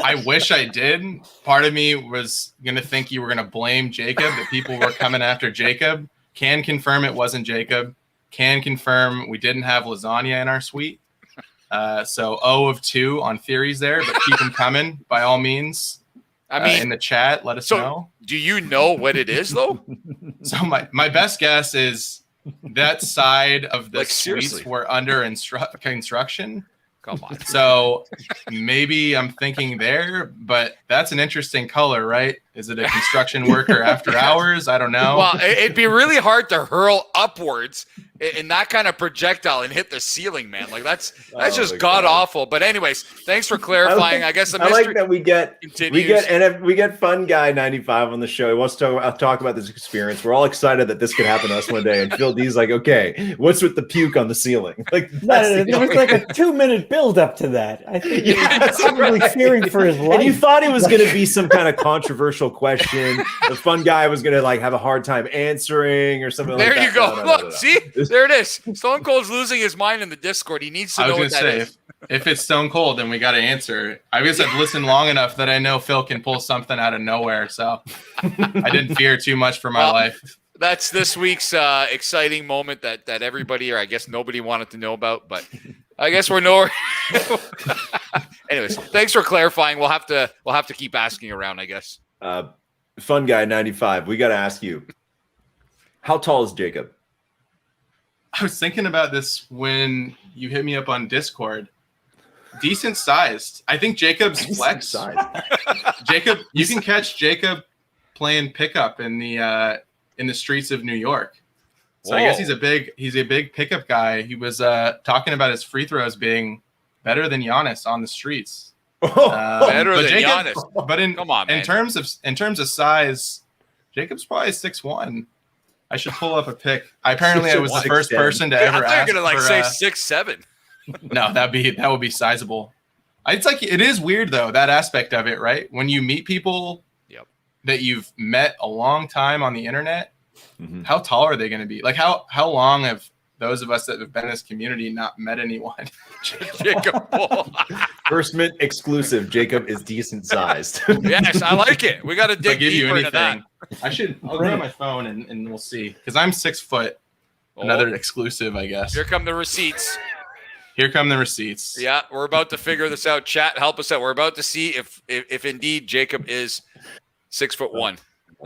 I wish I did. Part of me was going to think you were going to blame Jacob, that people were coming after Jacob. Can confirm it wasn't Jacob. Can confirm we didn't have lasagna in our suite. So 0 of 2 on theories there, but keep them coming by all means. I mean, in the chat, let us know. Do you know what it is, though? So my best guess is that side of the suites were under construction. Come on. So maybe I'm thinking there, but that's an interesting color, right? Is it a construction worker after hours? I don't know. Well, it'd be really hard to hurl upwards in that kind of projectile and hit the ceiling, man. Like that's just god awful. But anyways, thanks for clarifying. I guess the mystery. I like that we get Fun Guy 95 on the show. He wants to talk about this experience. We're all excited that this could happen to us one day. And Phil D's like, okay, what's with the puke on the ceiling? Like there was like a 2-minute build up to that. I think he was probably fearing for his life. And you thought it was going to be some kind of controversial question. The Fun Guy was going to like have a hard time answering or something. There like that. you go. No. Look, see, there it is. Stone Cold's losing his mind in the Discord. He needs to know what that is. If it's Stone Cold, then we got to answer. I guess I've listened long enough that I know Phil can pull something out of nowhere. So I didn't fear too much for my life. That's this week's exciting moment that everybody, or I guess nobody, wanted to know about. But I guess we're nowhere. Anyways, thanks for clarifying. We'll have to keep asking around, I guess. Fun Guy 95. We got to ask you, how tall is Jacob? I was thinking about this when you hit me up on Discord. Decent sized. I think Jacob's flex. Jacob, you can catch Jacob playing pickup in the streets of New York. So I guess he's a big pickup guy. He was talking about his free throws being better than Giannis on the streets. Better than Giannis. But come on, man. in terms of size, Jacob's probably 6'1". I should pull up a pic. I was the first person to ever ask. You're gonna say 6'7". No, that would be sizable. It's like it is weird though, that aspect of it, right? When you meet people that you've met a long time on the internet, how tall are they going to be? Like how long have those of us that have been in this community not met anyone? Jacob Bull. First Mint exclusive. Jacob is decent sized. Yes, I like it. We got to dig deeper into that. I'll grab my phone and we'll see. Because I'm 6 foot. Another exclusive, I guess. Here come the receipts. Yeah, we're about to figure this out. Chat, help us out. We're about to see if indeed Jacob is 6'1".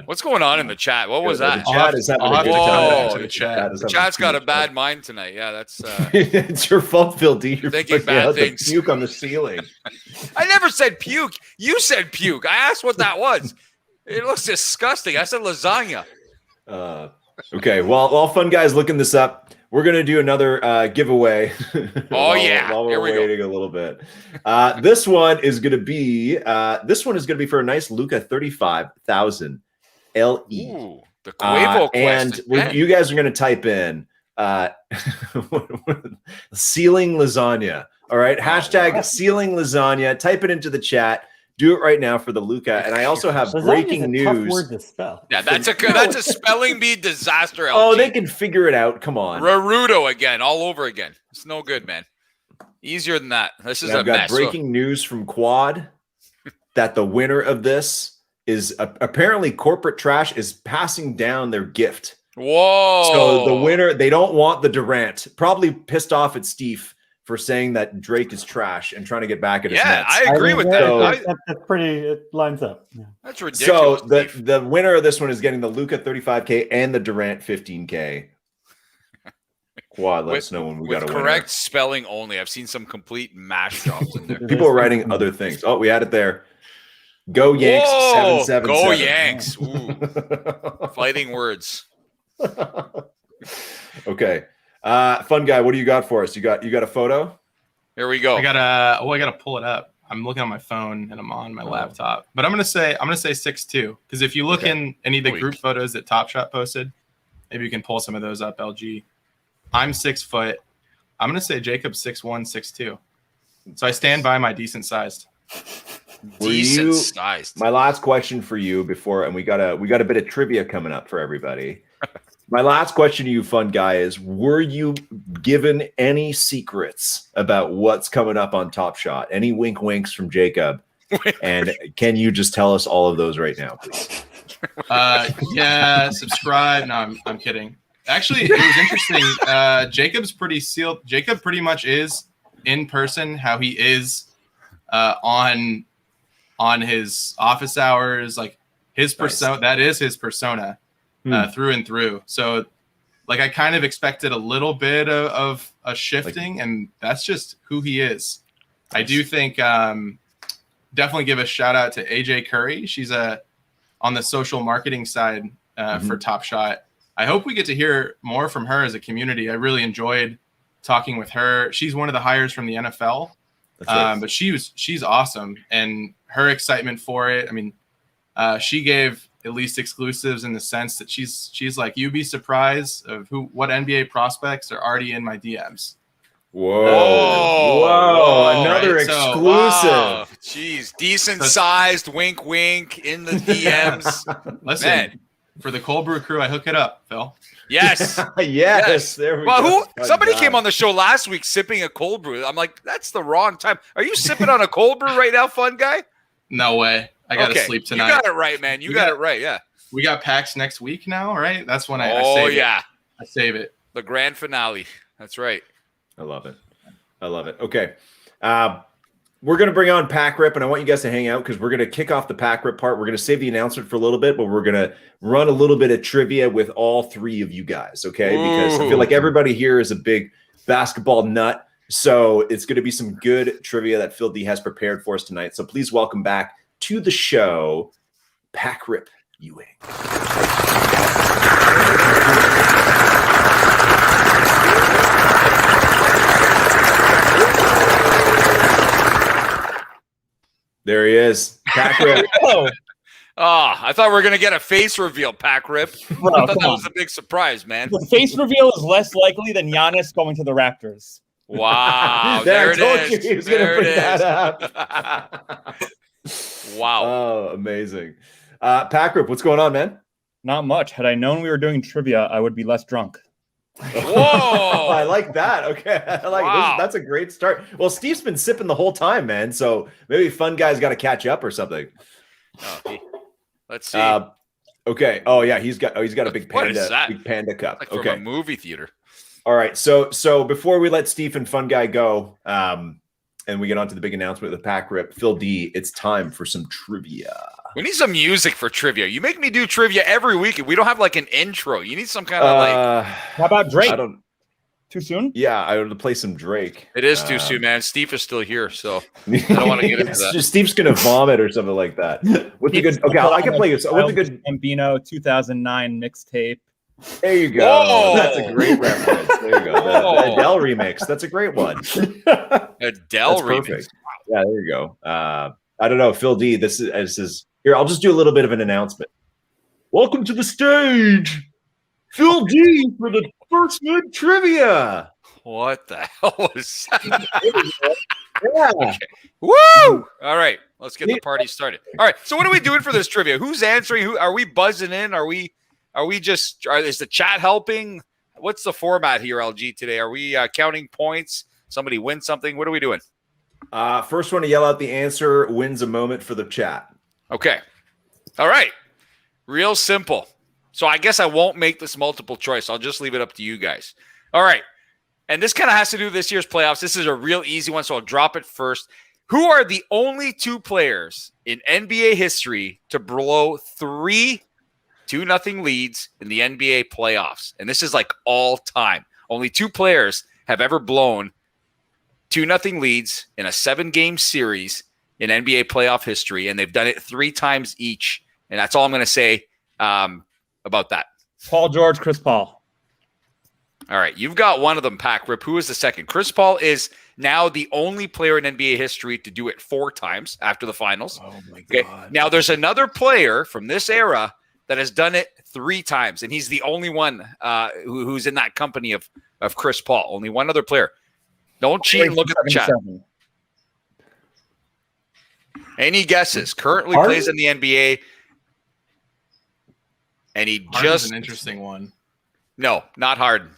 What's going on in the chat? What was that? The chat is having a good time. The chat. The chat's got a bad mind tonight. Yeah, that's. It's your fault, Phil D. You're thinking bad things. Puke on the ceiling. I never said puke. You said puke. I asked what that was. It looks disgusting. I said lasagna. Okay. While Fun Guy's looking this up, we're gonna do another giveaway. While we're waiting a little bit. This one is gonna be for a nice Luka 35,000 LE. Ooh, the Quavo quest. And you guys are gonna type in ceiling lasagna. All right, hashtag ceiling lasagna. Type it into the chat. Do it right now for the Luka. And I also have breaking news. Tough word to spell. Yeah, that's a spelling bee disaster. LG. Oh, they can figure it out. Come on. Rarudo again, all over again. It's no good, man. Easier than that. This is a mess. I've got breaking news from Quad that the winner of this is apparently Corporate Trash is passing down their gift. Whoa. So the winner, they don't want the Durant. Probably pissed off at Steve for saying that Drake is trash and trying to get back at his Nets. I agree with that. That's pretty. It lines up. Yeah. That's ridiculous. So the winner of this one is getting the Luka 35K and the Durant 15K. Quad, let us know when we got a winner. Correct spelling only. I've seen some complete mash jobs in there. People are writing other things. Oh, we had it there. Go Yanks 777. Go Yanks. Ooh. Fighting words. Okay. Fun Guy, what do you got for us? You got a photo? Here we go. I gotta pull it up. I'm looking on my phone and I'm on my laptop. But I'm gonna say 6'2", because if you look in any of the group photos that Top Shot posted, maybe you can pull some of those up, LG. I'm 6 foot. I'm gonna say Jacob's 6'1", 6'2". So I stand by my decent sized. Decent sized. My last question for you and we got a bit of trivia coming up for everybody. My last question to you, Fun Guy, is were you given any secrets about what's coming up on Top Shot? Any wink winks from Jacob? And can you just tell us all of those right now, please? Yeah, subscribe. No, I'm kidding. Actually, it was interesting. Jacob's pretty sealed. Jacob pretty much is in person how he is on his office hours, like his persona. That is his persona. Through and through. So like I kind of expected a little bit of a shifting, and that's just who he is. I do think definitely give a shout out to AJ Curry. She's a on the social marketing side for Top Shot. I hope we get to hear more from her as a community. I really enjoyed talking with her. She's one of the hires from the NFL, but she's awesome, and her excitement for it. I mean, she gave at least exclusives in the sense that she's like, you'd be surprised of what NBA prospects are already in my DMs. Whoa! Another right? exclusive. Wow. Jeez, decent sized wink, wink in the DMs. Listen, man. For the cold brew crew, I hook it up, Phil. Yes. Yes. There we go. Somebody came on the show last week sipping a cold brew. I'm like, that's the wrong time. Are you sipping on a cold brew right now, fun guy? No way. I got to sleep tonight. You got it right, man. You got it right. Yeah. We got PAX next week now, right? That's when I save it. I save it. The grand finale. That's right. I love it. Okay. We're going to bring on Pack Rip, and I want you guys to hang out because we're going to kick off the Pack Rip part. We're going to save the announcement for a little bit, but we're going to run a little bit of trivia with all three of you guys, okay? Because I feel like everybody here is a big basketball nut, so it's going to be some good trivia that Phil D has prepared for us tonight. So please welcome back to the show, Pack Rip Ewing. There he is, Pack Rip. I thought we were going to get a face reveal, Pack Rip. Bro, I thought that was a big surprise, man. The face reveal is less likely than Giannis going to the Raptors. Wow. There I told you he was going to bring that up. Wow. Oh, amazing. Pack Rip, what's going on, man? Not much. Had I known we were doing trivia, I would be less drunk. Whoa. I like that. Okay. I like Wow. That's a great start. Well, Steve's been sipping the whole time, man. So maybe Fun Guy's got to catch up or something. Let's see. Okay. Oh yeah, he's got a big What is panda, that? big panda cup. Like from Okay. a movie theater. All right. So before we let Steve and Fun Guy go, and we get on to the big announcement with the Pack Rip, Phil D, it's time for some trivia. We need some music for trivia. You make me do trivia every week, and we don't have like an intro. You need some kind of like. How about Drake? I don't. Too soon? Yeah, I would play some Drake. It is too soon, man. Steve is still here, so I don't want to get into that. Steve's gonna vomit or something like that. What's the good? Okay, I can play this. What's the good? Gambino 2009 mixtape. There you go. Whoa. That's a great reference. There you go. The Adele remix. That's a great one. Adele remix. Perfect. Yeah, there you go. I don't know, Phil D. This is here. I'll just do a little bit of an announcement. Welcome to the stage, Phil D, for the first mid trivia. What the hell was that? Yeah. Okay. Woo! All right, let's get the party started. All right, so what are we doing for this trivia? Who's answering? Who are we buzzing in? Are we just? Is the chat helping? What's the format here, LG, today? Are we counting points? Somebody wins something? What are we doing? First one to yell out the answer wins a moment for the chat. Okay. All right. Real simple. So I guess I won't make this multiple choice. I'll just leave it up to you guys. All right. And this kind of has to do with this year's playoffs. This is a real easy one, so I'll drop it first. Who are the only two players in NBA history to blow 3 2-0 leads in the NBA playoffs? And this is like all time. Only 2 players have ever blown 2-0 leads in a 7-game series in NBA playoff history, and they've done it 3 times each. And that's all I'm going to say about that. Paul George, Chris Paul. All right, you've got one of them, Pack Rip. Who is the second? Chris Paul is now the only player in NBA history to do it 4 times after the finals. Oh my Okay. God. Now there's another player from this era that has done it 3 times, and he's the only one who's in that company of Chris Paul. Only one other player. Don't cheat and look at the chat. Any guesses? Currently Harden? plays in the NBA, and he Harden's just an interesting one. no, not Harden.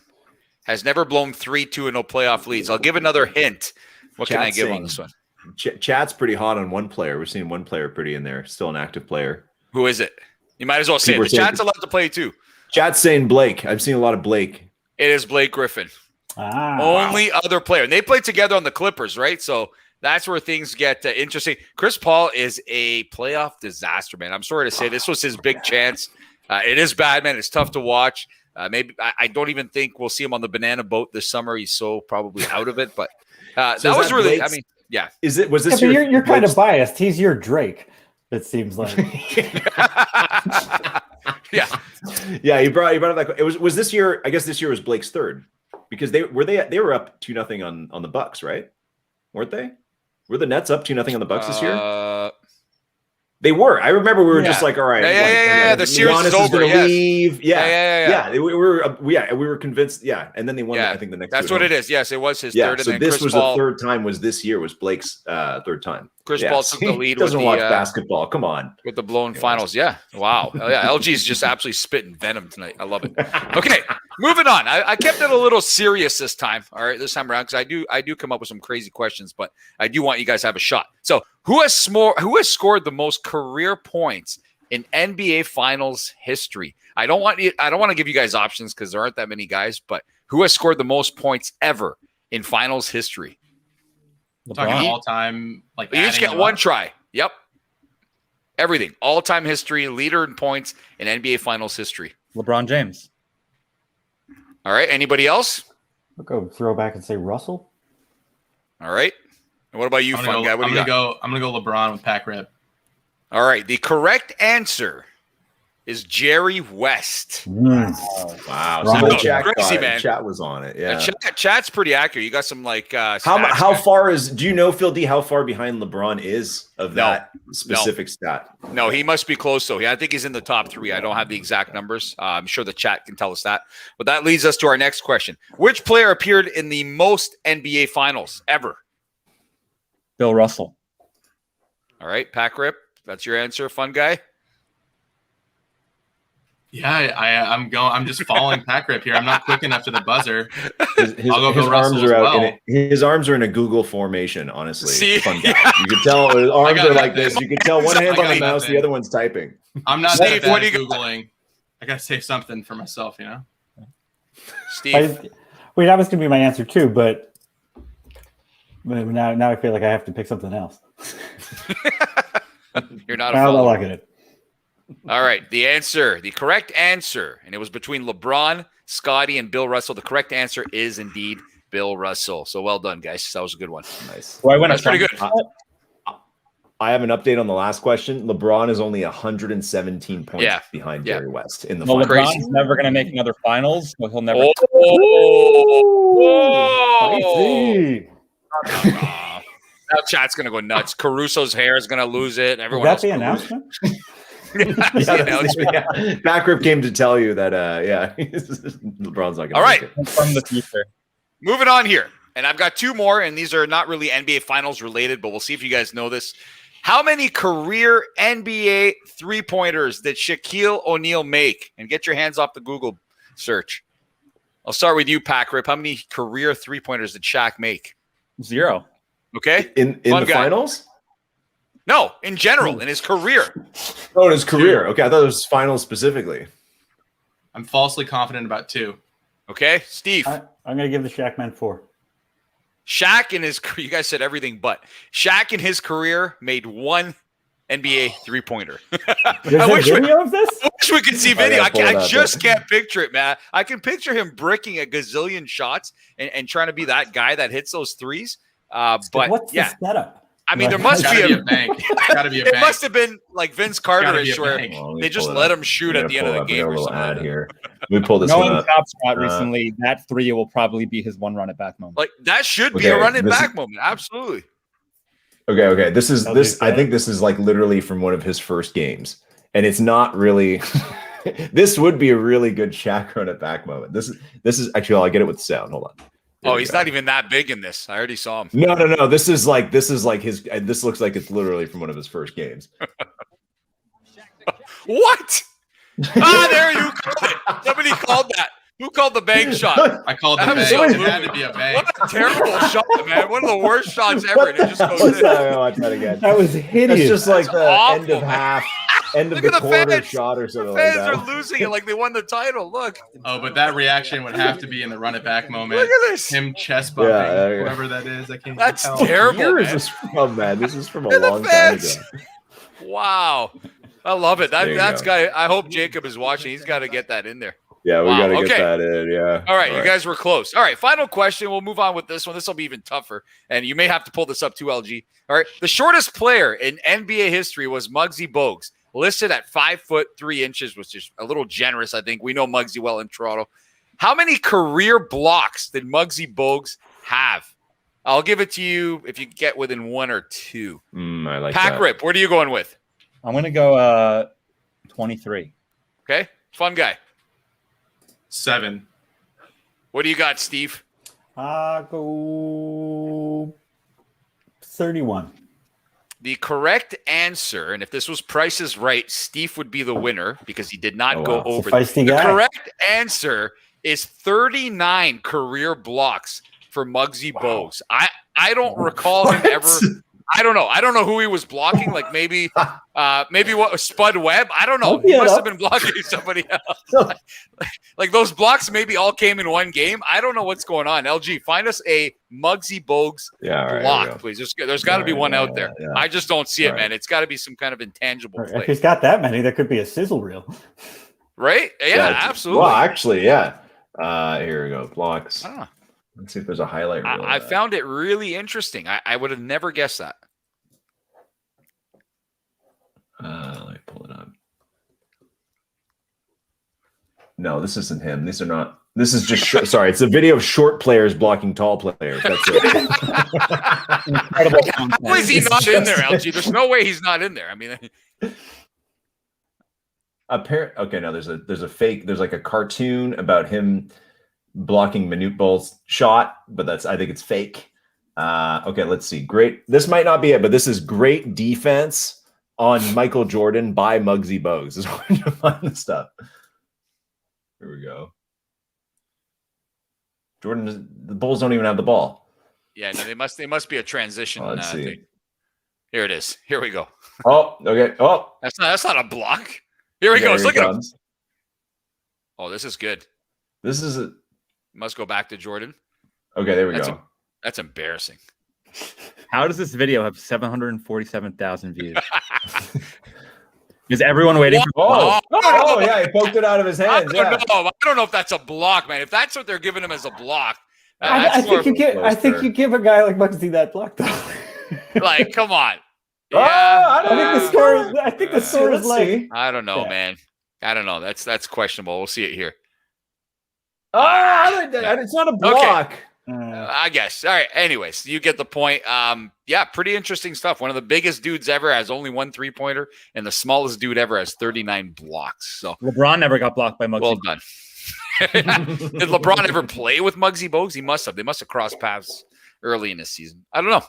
Has never blown 3 2-0 playoff leads. I'll give another hint. What can I give on this one? Chat's pretty hot on one player. We're seeing one player pretty in there. Still an active player. Who is it? You might as well say it. People The are saying- chat's allowed to play too. Chat's saying Blake. I've seen a lot of Blake. It is Blake Griffin. Only other player. And they played together on the Clippers, right? So that's where things get interesting. Chris Paul is a playoff disaster, man. I'm sorry to say this was his big chance. It is bad, man. It's tough to watch. Maybe I don't even think we'll see him on the banana boat this summer. He's so probably out of it. But So that was is that really, Blake's- I mean, yeah. Was this Yeah, but you're kind of Blake's- biased. He's your Drake. It seems like. Yeah. Yeah, you brought up that. It was this year. I guess this year was Blake's third because they were up 2-0 on the Bucks, right? Weren't they? Were the Nets up 2-0 on the Bucks this year? They were. I remember we were just like, all right, yeah. The series Giannis is over. Gonna Yes. leave. Yeah. We were convinced. Yeah, and then they won. Yeah. I think the next. That's what it is. Yes, it was his Yeah. third. So and then this Chris was Paul, the third time. Was this year was Blake's third time? Chris Paul took the lead. Doesn't with watch the, basketball. Come on. with the blown finals. Yeah. Wow. Oh, yeah. LG's just absolutely spitting venom tonight. I love it. Okay. Moving on. I kept it a little serious this time. All right. This time around. Because I do come up with some crazy questions, but I do want you guys to have a shot. So who has scored the most career points in NBA Finals history? I don't want to give you guys options because there aren't that many guys, but who has scored the most points ever in Finals history? Talking all time, like You just get one try. Yep. Everything. All-time history, leader in points in NBA Finals history. LeBron James. All right. Anybody else? I'll go throw back and say Russell. All right. And what about you, I'm fun guy? What do you got? gonna go LeBron with Pac Rip. All right. The correct answer is Jerry West. Wow. Wrong. So Chat Crazy, got it. man. Chat was on it. Yeah. Chat's pretty accurate. You got some like How stats, far is? Do you know, Phil D? How far behind LeBron is of that specific stat? No, he must be close though. Yeah, I think he's in the top 3. I don't have the exact numbers. I'm sure the chat can tell us that. But that leads us to our next question: which player appeared in the most NBA Finals ever? Bill Russell. All right, Pac Rip. That's your answer, fun guy. Yeah, I'm just following Pac Rip here. I'm not quick enough to the buzzer. His I'll go Bill Russell arms as are out. well. His arms are in a Google formation. Honestly, See? fun guy. You can tell his arms got are like nothing. this. You can tell one hand's on the I got mouse, the nothing. other one's typing. I'm not Steve, that what bad do at you got? Googling. I gotta say something for myself, you know. Steve. Wait, that was going to be my answer too, but now I feel like I have to pick something else. You're not a I'm not follower. liking it. All right. The correct answer, and it was between LeBron, Scotty, and Bill Russell. The correct answer is indeed Bill Russell. So well done, guys. That was a good one. Nice. Do I win That's pretty good. I have an update on the last question. LeBron is only 117 points behind Jerry West in the Well, finals. LeBron's never going to make another finals, so he'll never. Spicy. Now chat's gonna go nuts. Caruso's hair is gonna lose it. Everyone Is that else the will lose announcement? it. That's the announcement. Yeah. Backrip came to tell you that, LeBron's not going to All right. make it. From the future. Moving on here. And I've got 2 more, and these are not really NBA Finals related, but we'll see if you guys know this. How many career NBA three-pointers did Shaquille O'Neal make? And get your hands off the Google search. I'll start with you, Pac Rip. How many career three-pointers did Shaq make? 0. Okay? In Fun the guy. finals? No, in general, in his career. Oh, in his career. Okay, I thought it was finals specifically. I'm falsely confident about 2. Okay? Steve. I'm going to give the Shaq Man 4. Shaq in his – you guys said everything but. Shaq in his career made 1 NBA three-pointer. Is there video of this? I wish we could see video. gotta pull it I up, just can't picture it, man. I can picture him bricking a gazillion shots and trying to be that guy that hits those threes. But What's yeah, the setup? I mean, there Like- must be Gotta be a a bank. Gotta be a It bank. must have been like Vince Carter-ish, Gotta be a where bank. Well, let me they just pull it let up. him shoot I'm at the gonna end of pull the it game up. or We got a little something. ad Like that. here. Let me pull this Knowing one up. Top Shot recently, that 3 will probably be his one run it back moment. Like that should be a Okay, running this back is- moment. Absolutely. Okay. This is I'll this. do I that. think this is like literally from one of his first games, and it's not really. This would be a really good Shaq run it back moment. This is actually. I'll get it with sound. Hold on. There Oh, we he's go. not even that big in this. I already saw him. No. This is like his. This looks like it's literally from one of his first games. What? There you called it. Somebody called that. Who called the bank shot? I called the I'm bank. so It moved. had to be a bank. What a terrible shot, man. One of the worst shots ever. And it just goes Let's in. watch that again. That was hideous. It's just like That's the awful, end of man. half, end of Look the at the quarter fans. shot or The something like fans that. are losing it like they won the title. Look. Oh, but that reaction would have to be in the run it back moment. Look at this. Him chest bumping, Yeah, there you go. whoever that is. I can't That's tell. terrible. Where is Man. this from, man? This is from a Look at the long time fans. ago. Wow. I love it. There you That's go. guy. I hope Jacob is watching. He's got to get that in there. Yeah, we Wow, got to okay. get that in. Yeah. All right, you guys were close. All right, final question. We'll move on with this one. This will be even tougher, and you may have to pull this up too, LG. All right, the shortest player in NBA history was Muggsy Bogues, listed at 5'3", which is a little generous, I think. We know Muggsy well in Toronto. How many career blocks did Muggsy Bogues have? I'll give it to you if you get within one or two. I like Pack that. Rip, what are you going with? I'm going to go 23. Okay, fun guy. 7. What do you got, Steve? Go 31. The correct answer, and if this was Price is Right, Steve would be the winner because he did not go over. Feisty The guy. correct answer is 39 career blocks for Muggsy Bogues. I don't recall him ever. I don't know. I don't know who he was blocking. Like maybe what Spud Webb. I don't know. He must have been blocking somebody else. Like those blocks maybe all came in one game. I don't know what's going on. LG, find us a Muggsy Bogues block, please. There's got to be one out there. Yeah. I just don't see it, man. It's got to be some kind of intangible If play, he's got that many, there could be a sizzle reel. right? Yeah, absolutely. Well, actually, yeah. Here we go. Blocks. Ah. Let's see if there's a highlight reel. I found it really interesting. I would have never guessed that. Let me pull it up. No, this isn't him. These are not. This is just short. Sorry, it's a video of short players blocking tall players. That's it. Incredible content. How is he not in there, LG? There's no way he's not in there. I mean, Okay, no, there's a fake. There's like a cartoon about him blocking Manute Bol's shot, but I think it's fake. Okay, let's see. Great. This might not be it, but this is great defense on Michael Jordan by Muggsy Bogues. Is where to find the stuff. Here we go. The Bulls don't even have the ball. yeah, no, they must be a transition. Let's see. Thing. Here it is. Here we go. Oh, okay. Oh, That's not a block. Here he yeah, goes. here Look he at him. comes. Oh, this is good. This is a. Must go back to Jordan. Okay, there we go. That's embarrassing. How does this video have 747,000 views? Is everyone waiting for Oh, yeah, he poked it out of his hands. I don't know if that's a block, man. If that's what they're giving him as a block, I think you give a guy like Muggsy that block though. like, come on. Oh, Yeah, I think the score is like. I don't know, Yeah. man. I don't know. That's questionable. We'll see it here. It's not a block. I guess. All right. Anyways, you get the point. Yeah, pretty interesting stuff. One of the biggest dudes ever has only one 3-pointer, and the smallest dude ever has 39 blocks. So LeBron never got blocked by Muggsy. well done. Did LeBron ever play with Muggsy Bogues? He must have. They must have crossed paths early in this season. I don't know.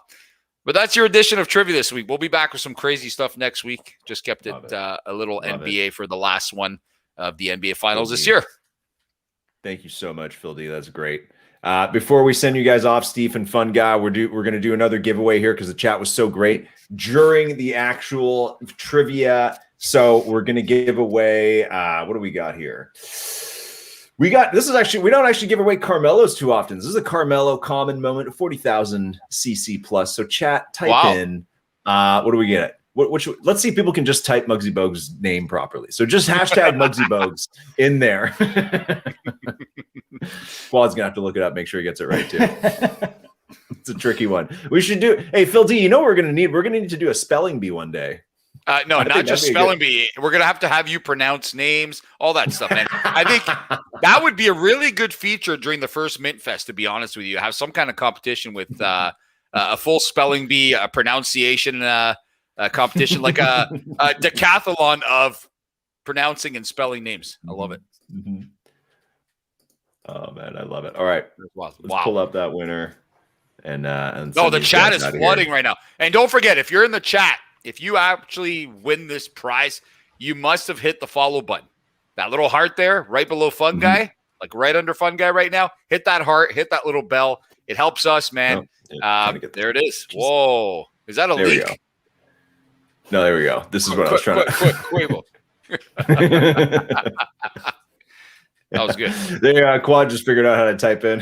But that's your edition of trivia this week. We'll be back with some crazy stuff next week. Just kept it a little NBA for the last one of the NBA Finals this year. Thank you so much, Phil D. That's great. Before we send you guys off, Steve and Fun Guy, we're going to do another giveaway here because the chat was so great during the actual trivia. So we're going to give away. What do we got here? We don't actually give away Carmelos too often. This is a Carmelo common moment, 40,000 CC plus. So chat, type in. What do we get? Let's see if people can just type Muggsy Bogues' name properly. So just hashtag Muggsy Bogues in there. Quad's gonna have to look it up, make sure he gets it right too. It's a tricky one. We should do. Hey, Phil D, you know what we're gonna need? We're gonna need to do a spelling bee one day. No, not just spelling bee. We're gonna have to have you pronounce names, all that stuff, man. I think that would be a really good feature during the first Mint Fest. To be honest with you, have some kind of competition with a full spelling bee, a pronunciation competition, like a decathlon of pronouncing and spelling names. I love it. Mm-hmm. Oh man, I love it. All right, let's pull up that winner. And no, the chat is flooding right now. And don't forget, if you're in the chat, if you actually win this prize, you must have hit the follow button. That little heart there, right below Fun Guy, like right under Fun Guy right now. Hit that heart, hit that little bell. It helps us, man. There it is. Whoa. Is that a leak? No, there we go. This is what I was trying to. Quavo. That was good. There, Quad just figured out how to type in.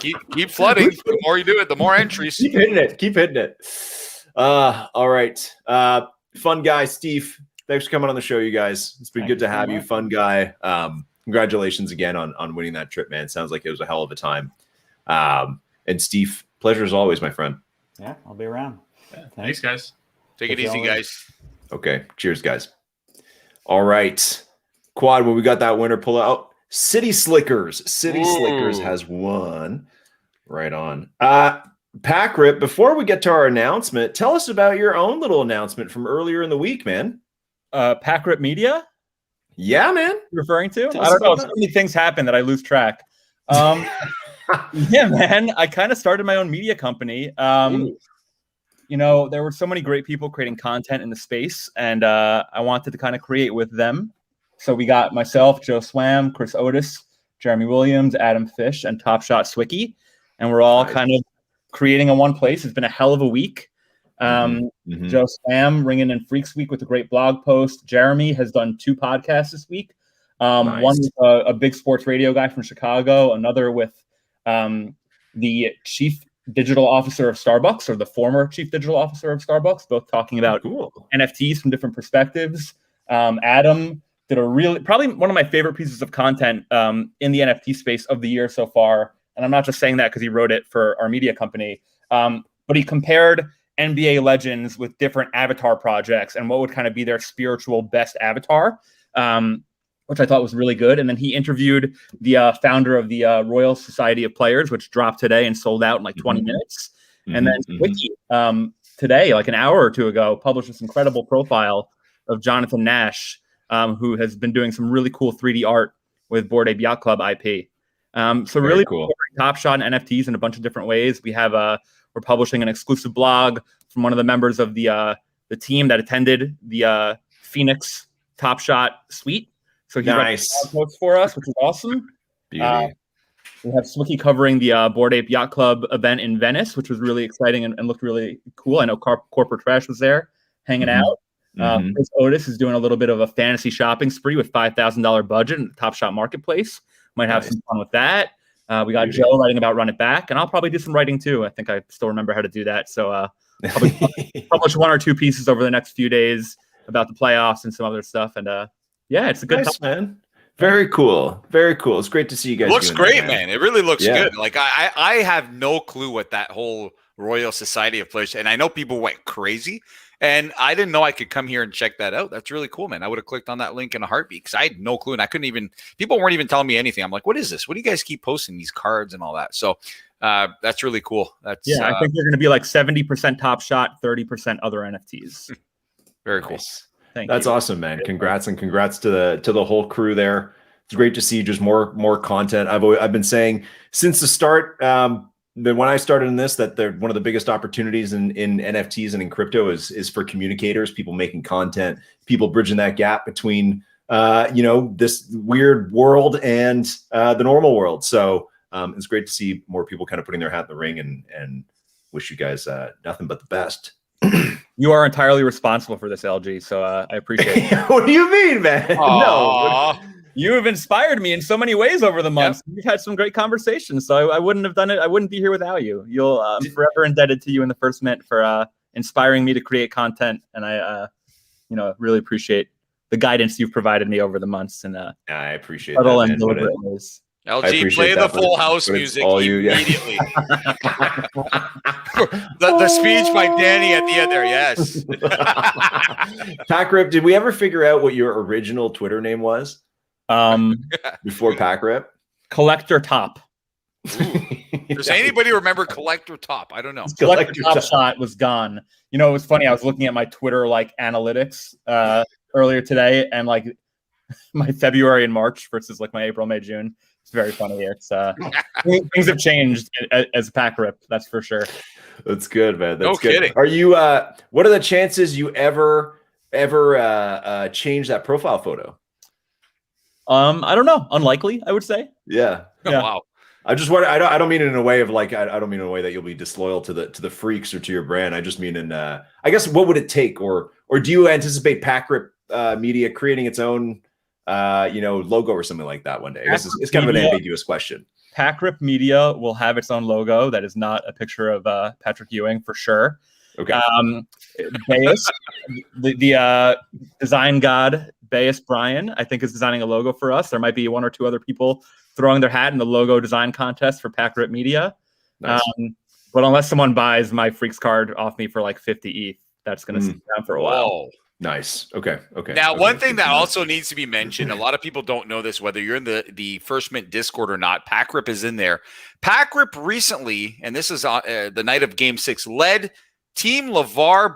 keep flooding. The more you do it, the more entries. Keep hitting it. All right. Fun Guy, Steve. Thanks for coming on the show, you guys. It's been good to have you. Fun guy. Congratulations again on winning that trip, man. Sounds like it was a hell of a time. And Steve, pleasure as always, my friend. Yeah, I'll be around. Yeah, thanks, guys. Take it easy, guys. Okay. Cheers, guys. All right. Quad, when we got that winner pull out. City Slickers. City Slickers has won. Right on. Pack Rip, before we get to our announcement, tell us about your own little announcement from earlier in the week, man. Pack Rip Media? Yeah, man. You're referring to? I don't know. So many things happen that I lose track. Yeah, man. I kind of started my own media company. You know, there were so many great people creating content in the space, and I wanted to kind of create with them. So we got myself, Joe Swam, Chris Otis, Jeremy Williams, Adam Fish, and Top Shot Swicky. And we're all kind of creating in one place. It's been a hell of a week. Joe Swam ringing in Freaks Week with a great blog post. Jeremy has done 2 podcasts this week. One with a big sports radio guy from Chicago, another with the chief digital officer of Starbucks, or the former chief digital officer of Starbucks, both talking about NFTs from different perspectives. Adam did probably one of my favorite pieces of content in the NFT space of the year so far. And I'm not just saying that because he wrote it for our media company, but he compared NBA legends with different avatar projects and what would kind of be their spiritual best avatar, which I thought was really good. And then he interviewed the founder of the Royal Society of Players, which dropped today and sold out in like 20 minutes. And then Wiki today, like an hour or two ago, published this incredible profile of Jonathan Nash, who has been doing some really cool 3D art with Bored Ape Yacht Club IP. So really cool. Top Shot and NFTs in a bunch of different ways. We have we're publishing an exclusive blog from one of the members of the team that attended the Phoenix Top Shot suite. So he wrote blog posts for us, which is awesome. We have Swicky covering the Bored Ape Yacht Club event in Venice, which was really exciting and looked really cool. I know Corporate Trash was there hanging out. Chris Otis is doing a little bit of a fantasy shopping spree with $5,000 budget in the Top Shot Marketplace. Might have some fun with that. We got Joe writing about Run It Back, and I'll probably do some writing too. I think I still remember how to do that. So publish 1 or 2 pieces over the next few days about the playoffs and some other stuff. And yeah, it's a good time, man. Very cool. Very cool. It's great to see you guys. Looks great, man. It really looks good. Like I have no clue what that whole Royal Society of Players, and I know people went crazy, and I didn't know I could come here and check that out. That's really cool, man. I would have clicked on that link in a heartbeat because I had no clue, and I couldn't even. People weren't even telling me anything. I'm like, what is this? What do you guys keep posting these cards and all that? So that's really cool. That's I think they're going to be like 70% Top Shot, 30% other NFTs. Very cool. That's awesome, man. Congrats to the whole crew there. It's great to see just more content. I've been saying since the start. Then when I started in this, that they're one of the biggest opportunities in NFTs and in crypto is for communicators, people making content, people bridging that gap between this weird world and the normal world. So it's great to see more people kind of putting their hat in the ring, and wish you guys nothing but the best. You are entirely responsible for this, LG. So I appreciate it. What do you mean, man? No. You have inspired me in so many ways over the months. We've had some great conversations, so I wouldn't have done it. I wouldn't be here without you. You'll forever indebted to you in the First Mint for inspiring me to create content, and I, really appreciate the guidance you've provided me over the months. And I appreciate that, man. LG, play the Full House music immediately. the speech by Danny at the end there, yes. Pack Rip, did we ever figure out what your original Twitter name was? Before Pack Rip? Collector Top. Does anybody remember Collector Top? I don't know. Collector Top Shot was gone. It was funny. I was looking at my Twitter analytics earlier today, and like my February and March versus like my April, May, June. It's very funny. It's things have changed as Pack Rip. That's for sure. That's good, man. That's no good. Kidding. Are you? What are the chances you ever change that profile photo? I don't know. Unlikely, I would say. Yeah. Wow. I just want. I don't mean it in a way of like. I don't mean in a way that you'll be disloyal to the freaks or to your brand. I just mean in. I guess what would it take, or do you anticipate Pack Rip Media creating its own, logo or something like that one day? I guess it's kind of an ambiguous question. Pack Rip Media will have its own logo that is not a picture of Patrick Ewing for sure. Okay. Bayes, the design god Bayes Brian, I think, is designing a logo for us. There might be one or two other people throwing their hat in the logo design contest for Pack Rip Media. Nice. But unless someone buys my Freaks card off me for like 50 ETH, that's going to sit down for a while. Whoa. Nice. Okay. Now, Okay. one thing that also needs to be mentioned, a lot of people don't know this, whether you're in the First Mint Discord or not, Pack Rip is in there. Pack Rip recently, and this is the night of Game 6, led Team Lavars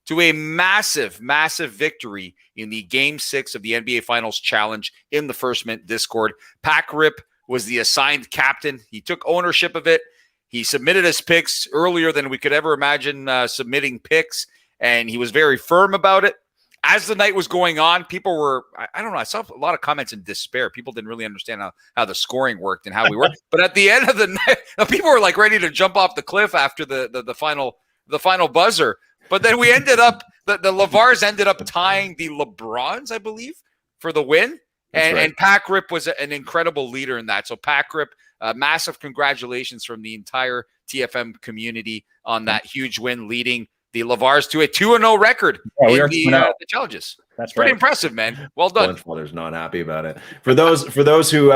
to a massive, massive victory in the Game 6 of the NBA Finals Challenge in the First Mint Discord. Pack Rip was the assigned captain. He took ownership of it. He submitted his picks earlier than we could ever imagine submitting picks, and he was very firm about it. As the night was going on, people were, I don't know, I saw a lot of comments in despair. People didn't really understand how the scoring worked and how we worked. But at the end of the night, people were like ready to jump off the cliff after the final buzzer. But then we ended up, the Lavars ended up tying the LeBrons, I believe, for the win. And Pack Rip was an incredible leader in that. So Pack Rip, massive congratulations from the entire TFM community on that huge win, leading the Lavars to a 2-0 record in the challenges. That's pretty impressive, man. Well done. Father's not happy about it. For those who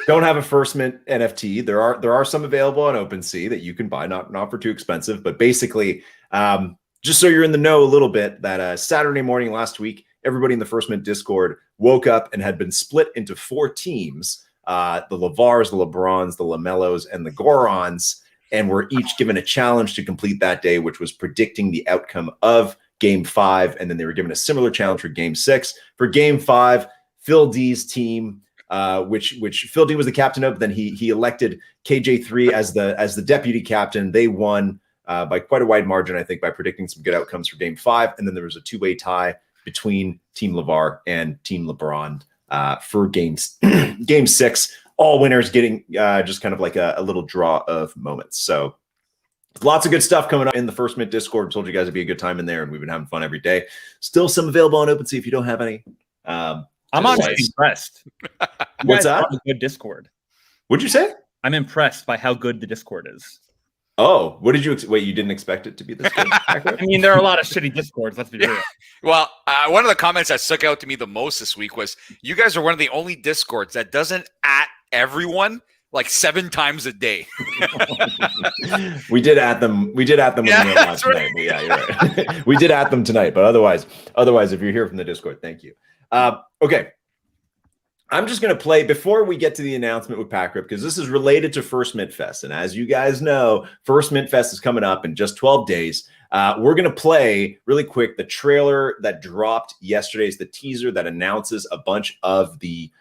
don't have a First Mint NFT, there are some available on OpenSea that you can buy, not for too expensive, but basically, just so you're in the know a little bit, that Saturday morning last week, everybody in the First Mint Discord woke up and had been split into 4 teams: the Lavars, the LeBrons, the LaMelos, and the Gorons. And we're each given a challenge to complete that day, which was predicting the outcome of Game 5. And then they were given a similar challenge for Game 6. For Game 5, Phil D's team, which Phil D was the captain of, but then he elected KJ3 as the deputy captain. They won by quite a wide margin, I think, by predicting some good outcomes for Game 5. And then there was a 2-way tie between Team LeVar and Team LeBron for Game 6. All winners getting just kind of like a little draw of moments. So lots of good stuff coming up in the First Mint Discord. Told you guys it'd be a good time in there, and we've been having fun every day. Still some available on OpenSea if you don't have any. I'm honestly impressed. What's that? A good Discord. What'd you say? I'm impressed by how good the Discord is. Oh, what did you wait? You didn't expect it to be this good? I mean, there are a lot of shitty Discords. Let's be real. Well, one of the comments that stuck out to me the most this week was you guys are one of the only Discords that doesn't at everyone like 7 times a day. We did at them. We did at them when we went live tonight. But yeah, you're right. We did at them tonight, but otherwise, if you're here from the Discord, thank you. Okay. I'm just going to play before we get to the announcement with Pack Rip, because this is related to First Mint Fest. And as you guys know, First Mint Fest is coming up in just 12 days. We're going to play really quick the trailer that dropped yesterday. Is the teaser that announces a bunch of the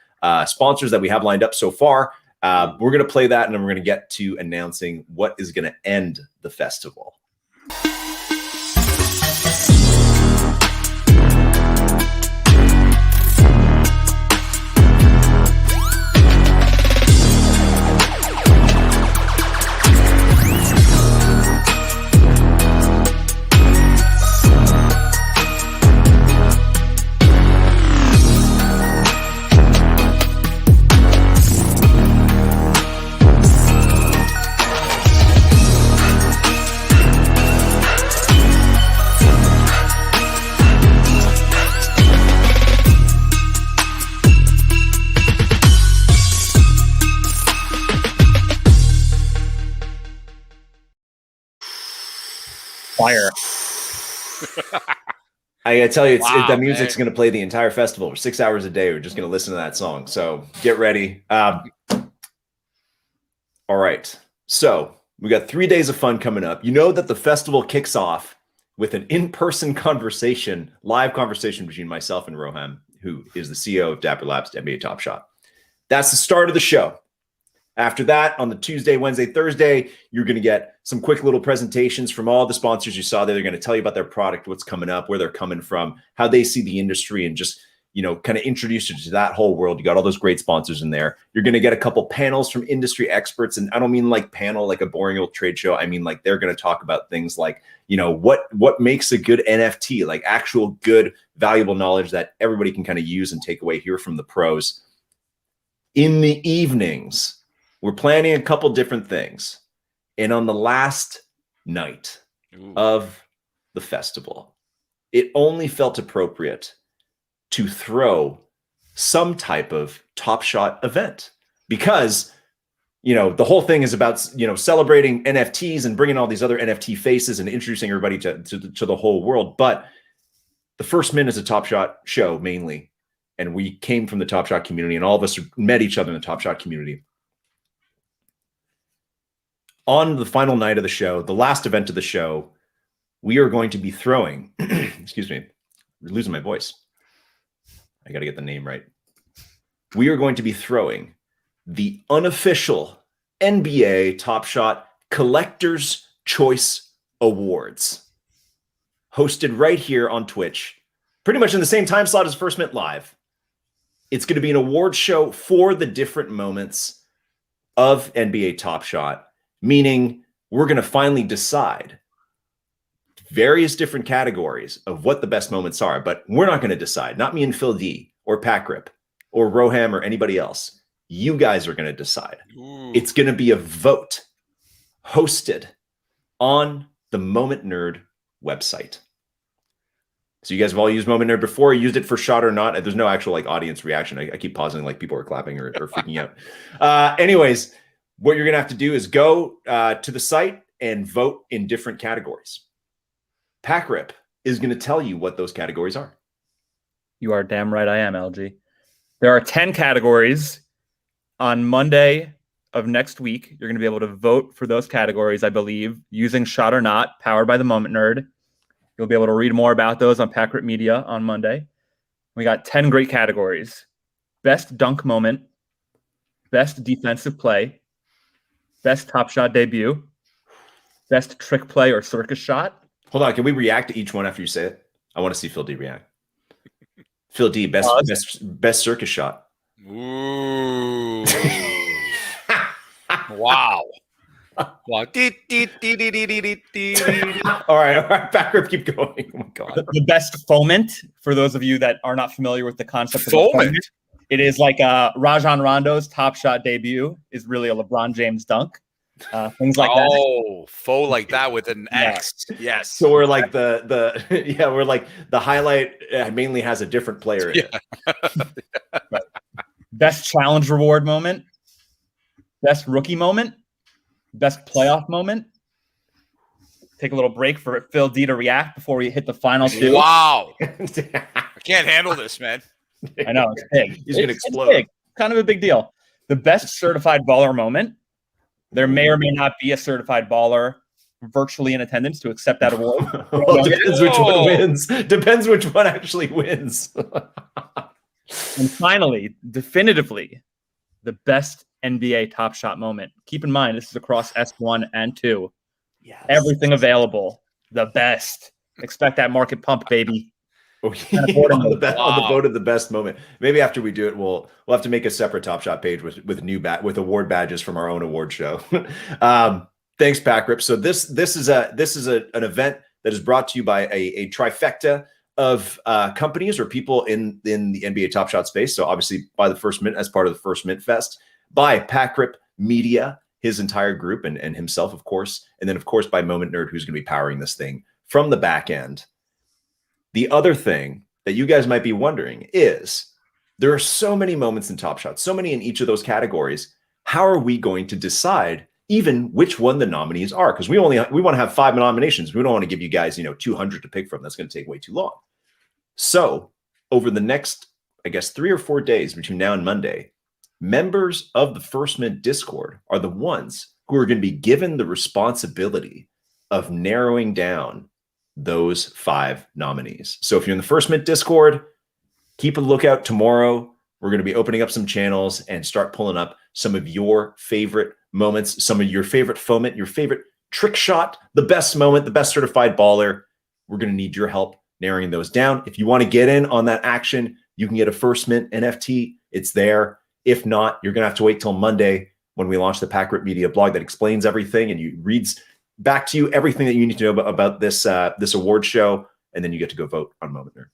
sponsors that we have lined up so far. We're going to play that, and then we're going to get to announcing what is going to end the festival. Fire. I gotta tell you, that man. music's going to play the entire festival for 6 hours a day. We're just going to listen to that song. So get ready. All right. So we got 3 days of fun coming up. You know that the festival kicks off with an in-person conversation, live conversation between myself and Rohan, who is the CEO of Dapper Labs NBA Top Shot. That's the start of the show. After that, on the Tuesday, Wednesday, Thursday, you're going to get some quick little presentations from all the sponsors you saw there. They're going to tell you about their product, what's coming up, where they're coming from, how they see the industry, and just, kind of introduce you to that whole world. You got all those great sponsors in there. You're going to get a couple panels from industry experts. And I don't mean like panel, like a boring old trade show. I mean, like they're going to talk about things like, what makes a good NFT, like actual good, valuable knowledge that everybody can kind of use and take away here from the pros. In the evenings, we're planning a couple different things. And on the last night Ooh. of the festival, it only felt appropriate to throw some type of Top Shot event because, the whole thing is about, celebrating NFTs and bringing all these other NFT faces and introducing everybody to the whole world. But the First Mint is a Top Shot show mainly. And we came from the Top Shot community, and all of us met each other in the Top Shot community. On the final night of the show, the last event of the show, we are going to be throwing, excuse me, I'm losing my voice. I got to get the name right. We are going to be throwing the unofficial NBA Top Shot Collector's Choice Awards, hosted right here on Twitch, pretty much in the same time slot as First Mint Live. It's going to be an award show for the different moments of NBA Top Shot, meaning we're going to finally decide various different categories of what the best moments are, but we're not going to decide. Not me and Phil D or Packrip or Roham or anybody else. You guys are going to decide. Ooh. It's going to be a vote hosted on the Moment Nerd website. So you guys have all used Moment Nerd before, used it for shot or not. There's no actual audience reaction. I keep pausing like people are clapping or freaking out. Anyways, what you're going to have to do is go to the site and vote in different categories. Packrip is going to tell you what those categories are. You are damn right I am, LG. There are 10 categories. On Monday of next week, you're going to be able to vote for those categories, I believe, using Shot or Not, powered by the Moment Nerd. You'll be able to read more about those on Packrip Media on Monday. We got 10 great categories. Best dunk moment, best defensive play, best Top Shot debut, best trick play or circus shot. Hold on, can we react to each one after you say it? I want to see Phil D react. Phil D, best circus shot. Ooh. Wow. Wow. All right, Packrip, keep going. Oh my God. The best foment, for those of you that are not familiar with the concept of Foment? it is like Rajon Rondo's Top Shot debut is really a LeBron James dunk. Things like that. Oh, faux like that with an X. Yes. So we're like we're like the highlight mainly has a different player in it. Right. Best challenge reward moment, best rookie moment, best playoff moment. Take a little break for Phil D to react before we hit the final two. Wow. I can't handle this, man. I know, it's big. He's going to explode. It's big. Kind of a big deal. The best certified baller moment. There may or may not be a certified baller virtually in attendance to accept that award. Well, depends which one wins. Depends which one actually wins. And finally, definitively, the best NBA Top Shot moment. Keep in mind, this is across S1 and 2. Yes. Everything available. The best. Expect that market pump, baby. On the vote of the best moment. Maybe after we do it, we'll have to make a separate Top Shot page with award badges from our own award show. Thanks, Packrip. So this is an event that is brought to you by a trifecta of companies or people in the NBA Top Shot space. So obviously by the First Mint as part of the First Mint Fest, by Packrip Media, his entire group and himself, of course, and then of course by Moment Nerd, who's going to be powering this thing from the back end. The other thing that you guys might be wondering is there are so many moments in Top Shot, so many in each of those categories. How are we going to decide even which one the nominees are? Because we want to have 5 nominations. We don't want to give you guys 200 to pick from. That's going to take way too long. So over the next, I guess, 3 or 4 days between now and Monday, members of the First Mint Discord are the ones who are going to be given the responsibility of narrowing down those 5 nominees. So if you're in the First Mint Discord, keep a lookout tomorrow. We're going to be opening up some channels and start pulling up some of your favorite moments, some of your favorite foment, your favorite trick shot, the best moment, the best certified baller. We're going to need your help narrowing those down. If you want to get in on that action, you can get a First Mint NFT. It's there. If not, you're going to have to wait till Monday when we launch the Packrip Media blog that explains everything and you reads back to you everything that you need to know about this award show, and then you get to go vote on Moment Nerd.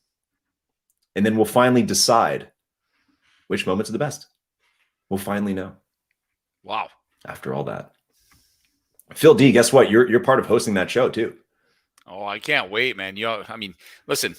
And then we'll finally decide which moments are the best. We'll finally know. Wow. After all that. Phil D, guess what? You're part of hosting that show too. Oh, I can't wait, man. I mean, listen,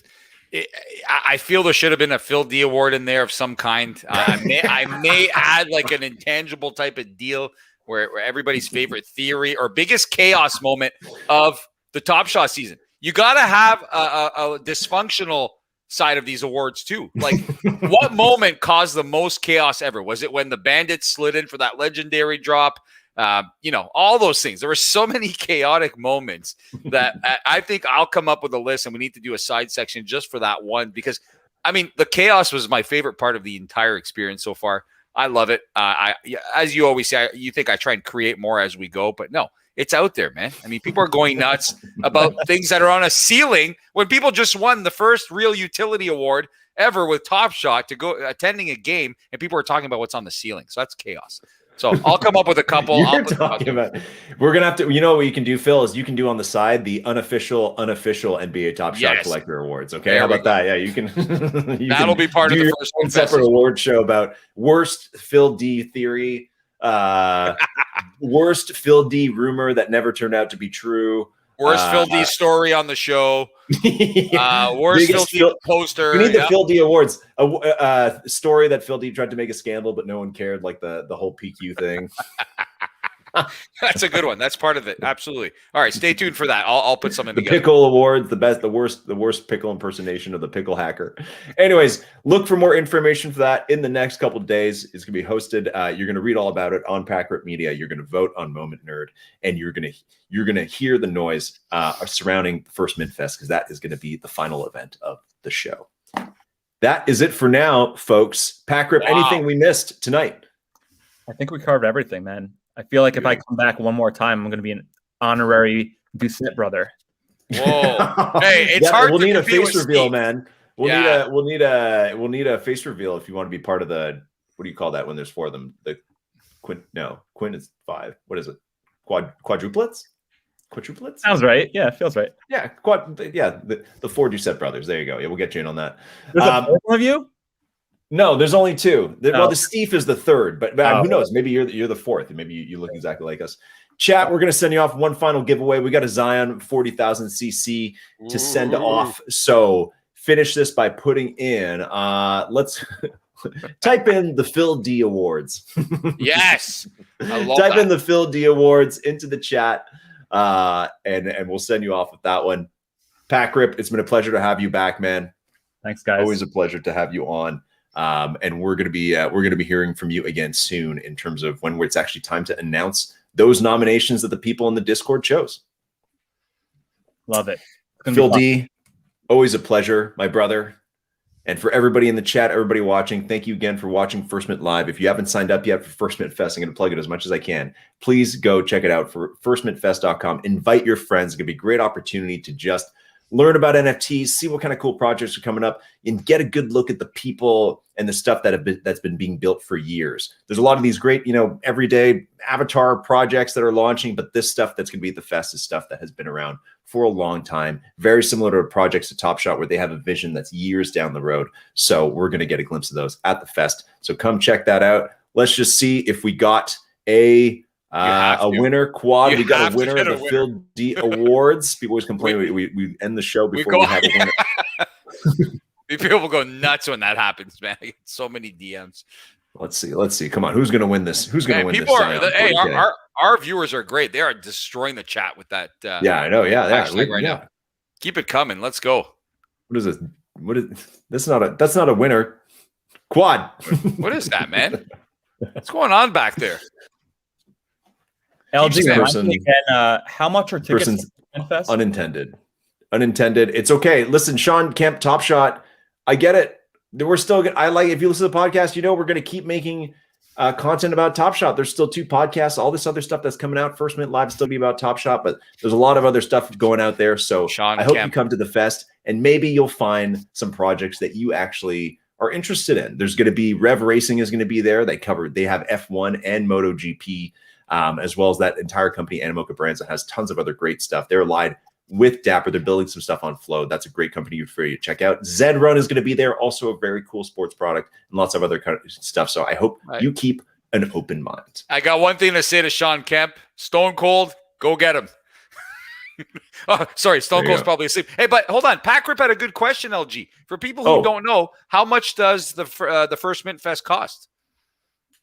I feel there should have been a Phil D award in there of some kind. I may add like an intangible type of deal where everybody's favorite theory or biggest chaos moment of the Top Shot season. You got to have a dysfunctional side of these awards too. Like, what moment caused the most chaos ever? Was it when the Bandits slid in for that legendary drop? All those things. There were so many chaotic moments that I think I'll come up with a list, and we need to do a side section just for that one, because I mean, the chaos was my favorite part of the entire experience so far. I love it. As you always say, you think I try and create more as we go, but no, it's out there, man. I mean, people are going nuts about things that are on a ceiling when people just won the first real utility award ever with Top Shot to go attending a game, and people are talking about what's on the ceiling. So that's chaos. So I'll come up with a couple. We're gonna have to. You know what you can do, Phil, is you can do on the side the unofficial NBA Top Shot Collector Awards. Okay, there how about that? Yeah, you can. That'll be part of the first one. Separate award show about worst Phil D theory, worst Phil D rumor that never turned out to be true. Worst Phil D story on the show. Worst Phil D poster. We need the Phil D awards. A story that Phil D tried to make a scandal, but no one cared, like the whole PQ thing. That's a good one. That's part of it. Absolutely. All right, stay tuned for that. I'll put something together. Pickle Awards, the worst pickle impersonation of the pickle hacker. Anyways, look for more information for that in the next couple of days. It's gonna be hosted. You're gonna read all about it on Pack Rip Media. You're gonna vote on Moment Nerd, and you're gonna hear the noise surrounding the first Midfest, because that is gonna be the final event of the show. That is it for now, folks. Pack Rip, anything we missed tonight? I think we covered everything, man. I feel like if I come back one more time, I'm going to be an honorary Doucette brother. Whoa! Hey, it's hard. We'll need a face reveal, man. We'll need a face reveal if you want to be part of the. What do you call that when there's four of them? The Quinn is 5. What is it? Quadruplets? Quadruplets? Sounds right. Yeah, it feels right. Yeah, the 4 Doucette brothers. There you go. Yeah, we'll get you in on that. There's a fourth of you? No, there's only 2. Well, the Steve is the 3rd, but who knows? Maybe you're the 4th, and maybe you look exactly like us. Chat, we're going to send you off one final giveaway. We got a Zion 40,000 cc to send off. So finish this by putting in. Let's type in the Phil D Awards. Yes, type in the Phil D Awards into the chat, and we'll send you off with that one. Pack Rip, it's been a pleasure to have you back, man. Thanks, guys. Always a pleasure to have you on. And we're gonna be hearing from you again soon in terms of when it's actually time to announce those nominations that the people in the Discord chose. Love it. Phil D, always a pleasure, my brother. And for everybody in the chat, everybody watching, thank you again for watching First Mint Live. If you haven't signed up yet for First Mint Fest, I'm going to plug it as much as I can. Please go check it out for firstmintfest.com. Invite your friends. It's going to be a great opportunity to just learn about NFTs, see what kind of cool projects are coming up, and get a good look at the people and the stuff that's been being built for years. There's a lot of these great, everyday avatar projects that are launching, but this stuff that's going to be at the fest is stuff that has been around for a long time. Very similar to projects at Top Shot, where they have a vision that's years down the road. So we're going to get a glimpse of those at the fest. So come check that out. Let's just see if we got a winner. Quad, we got a winner of the Phil D Awards. People always complain we end the show before we have a winner. People go nuts when that happens, man. I get so many DMs. Let's see. Come on, who's going to win this? Who's going to win this? Our viewers are great. They are destroying the chat with that. Yeah, I know. Yeah, now. Keep it coming. Let's go. What is this? That's not a winner. Quad. What is that, man? What's going on back there? LG, again, how much are tickets? Unintended. It's okay. Listen, Sean Kemp, Top Shot. I get it. We're still good. If you listen to the podcast, we're going to keep making content about Top Shot. There's still 2 podcasts, all this other stuff that's coming out. First Mint Live still be about Top Shot, but there's a lot of other stuff going out there. So I hope you come to the fest, and maybe you'll find some projects that you actually are interested in. There's going to be Rev Racing is going to be there. They have F1 and MotoGP, as well as that entire company, Animoca Brands, that has tons of other great stuff. They're allied with Dapper. They're building some stuff on Flow. That's a great company for you to check out. Zed Run is going to be there, also a very cool sports product, and lots of other kind of stuff. So I hope you keep an open mind. I got one thing to say to Sean Kemp. Stone Cold, Go get him. Oh, sorry, Stone Cold's probably asleep. Hey, but hold on. Pack Rip had a good question, LG. For people who don't know, how much does the first Mint Fest cost?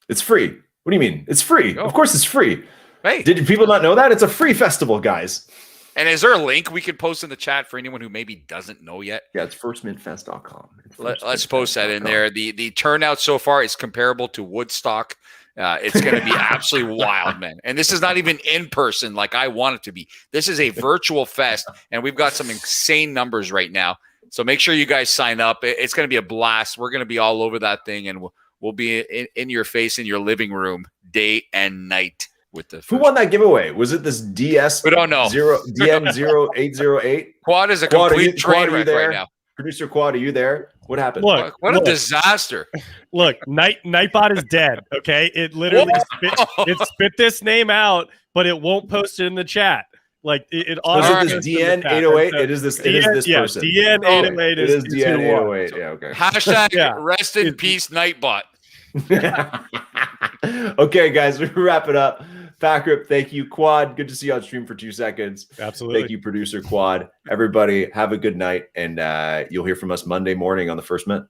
It's free. What do you mean? It's free. Of course it's free. Hey. Did people not know that? It's a free festival, guys. And is there a link we can post in the chat for anyone who maybe doesn't know yet? Yeah, it's firstmintfest.com. Let's post that in there. The turnout so far is comparable to Woodstock. It's going to be absolutely wild, man. And this is not even in person like I want it to be. This is a virtual fest, and we've got some insane numbers right now. So make sure you guys sign up. It's going to be a blast. We're going to be all over that thing, and we'll be in your face in your living room day and night. With the Who won that giveaway? Was it this DS? We don't know. DN0808? Quad is a complete train wreck right now. Producer Quad, are you there? What happened? Look, what a disaster. Look, Nightbot is dead, okay? It literally spit this name out, but it won't post it in the chat. Like it is it this DN808? It is this person. DN808 it is DN808. Yeah, okay. Hashtag rest in peace, Nightbot. Okay, guys, we wrap it up. Pack Rip, thank you. Quad, good to see you on stream for 2 seconds. Absolutely. Thank you, producer Quad. Everybody, have a good night, and you'll hear from us Monday morning on the First Mint.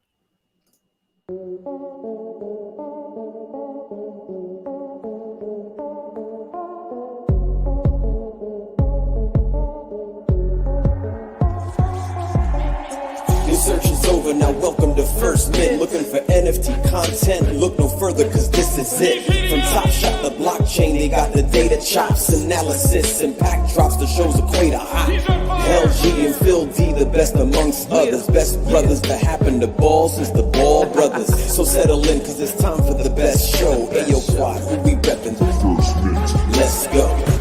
Search is over, now welcome to First Mint. Looking for NFT content, look no further cause this is it. From Top Shot to blockchain, they got the data chops, analysis, and pack drops, the show's equator hot. LG and Phil D, the best amongst others. Best brothers to happen to balls is the Ball Brothers. So settle in cause it's time for the best show. Ayo Quad, who we reppin'? First Mint. Let's go.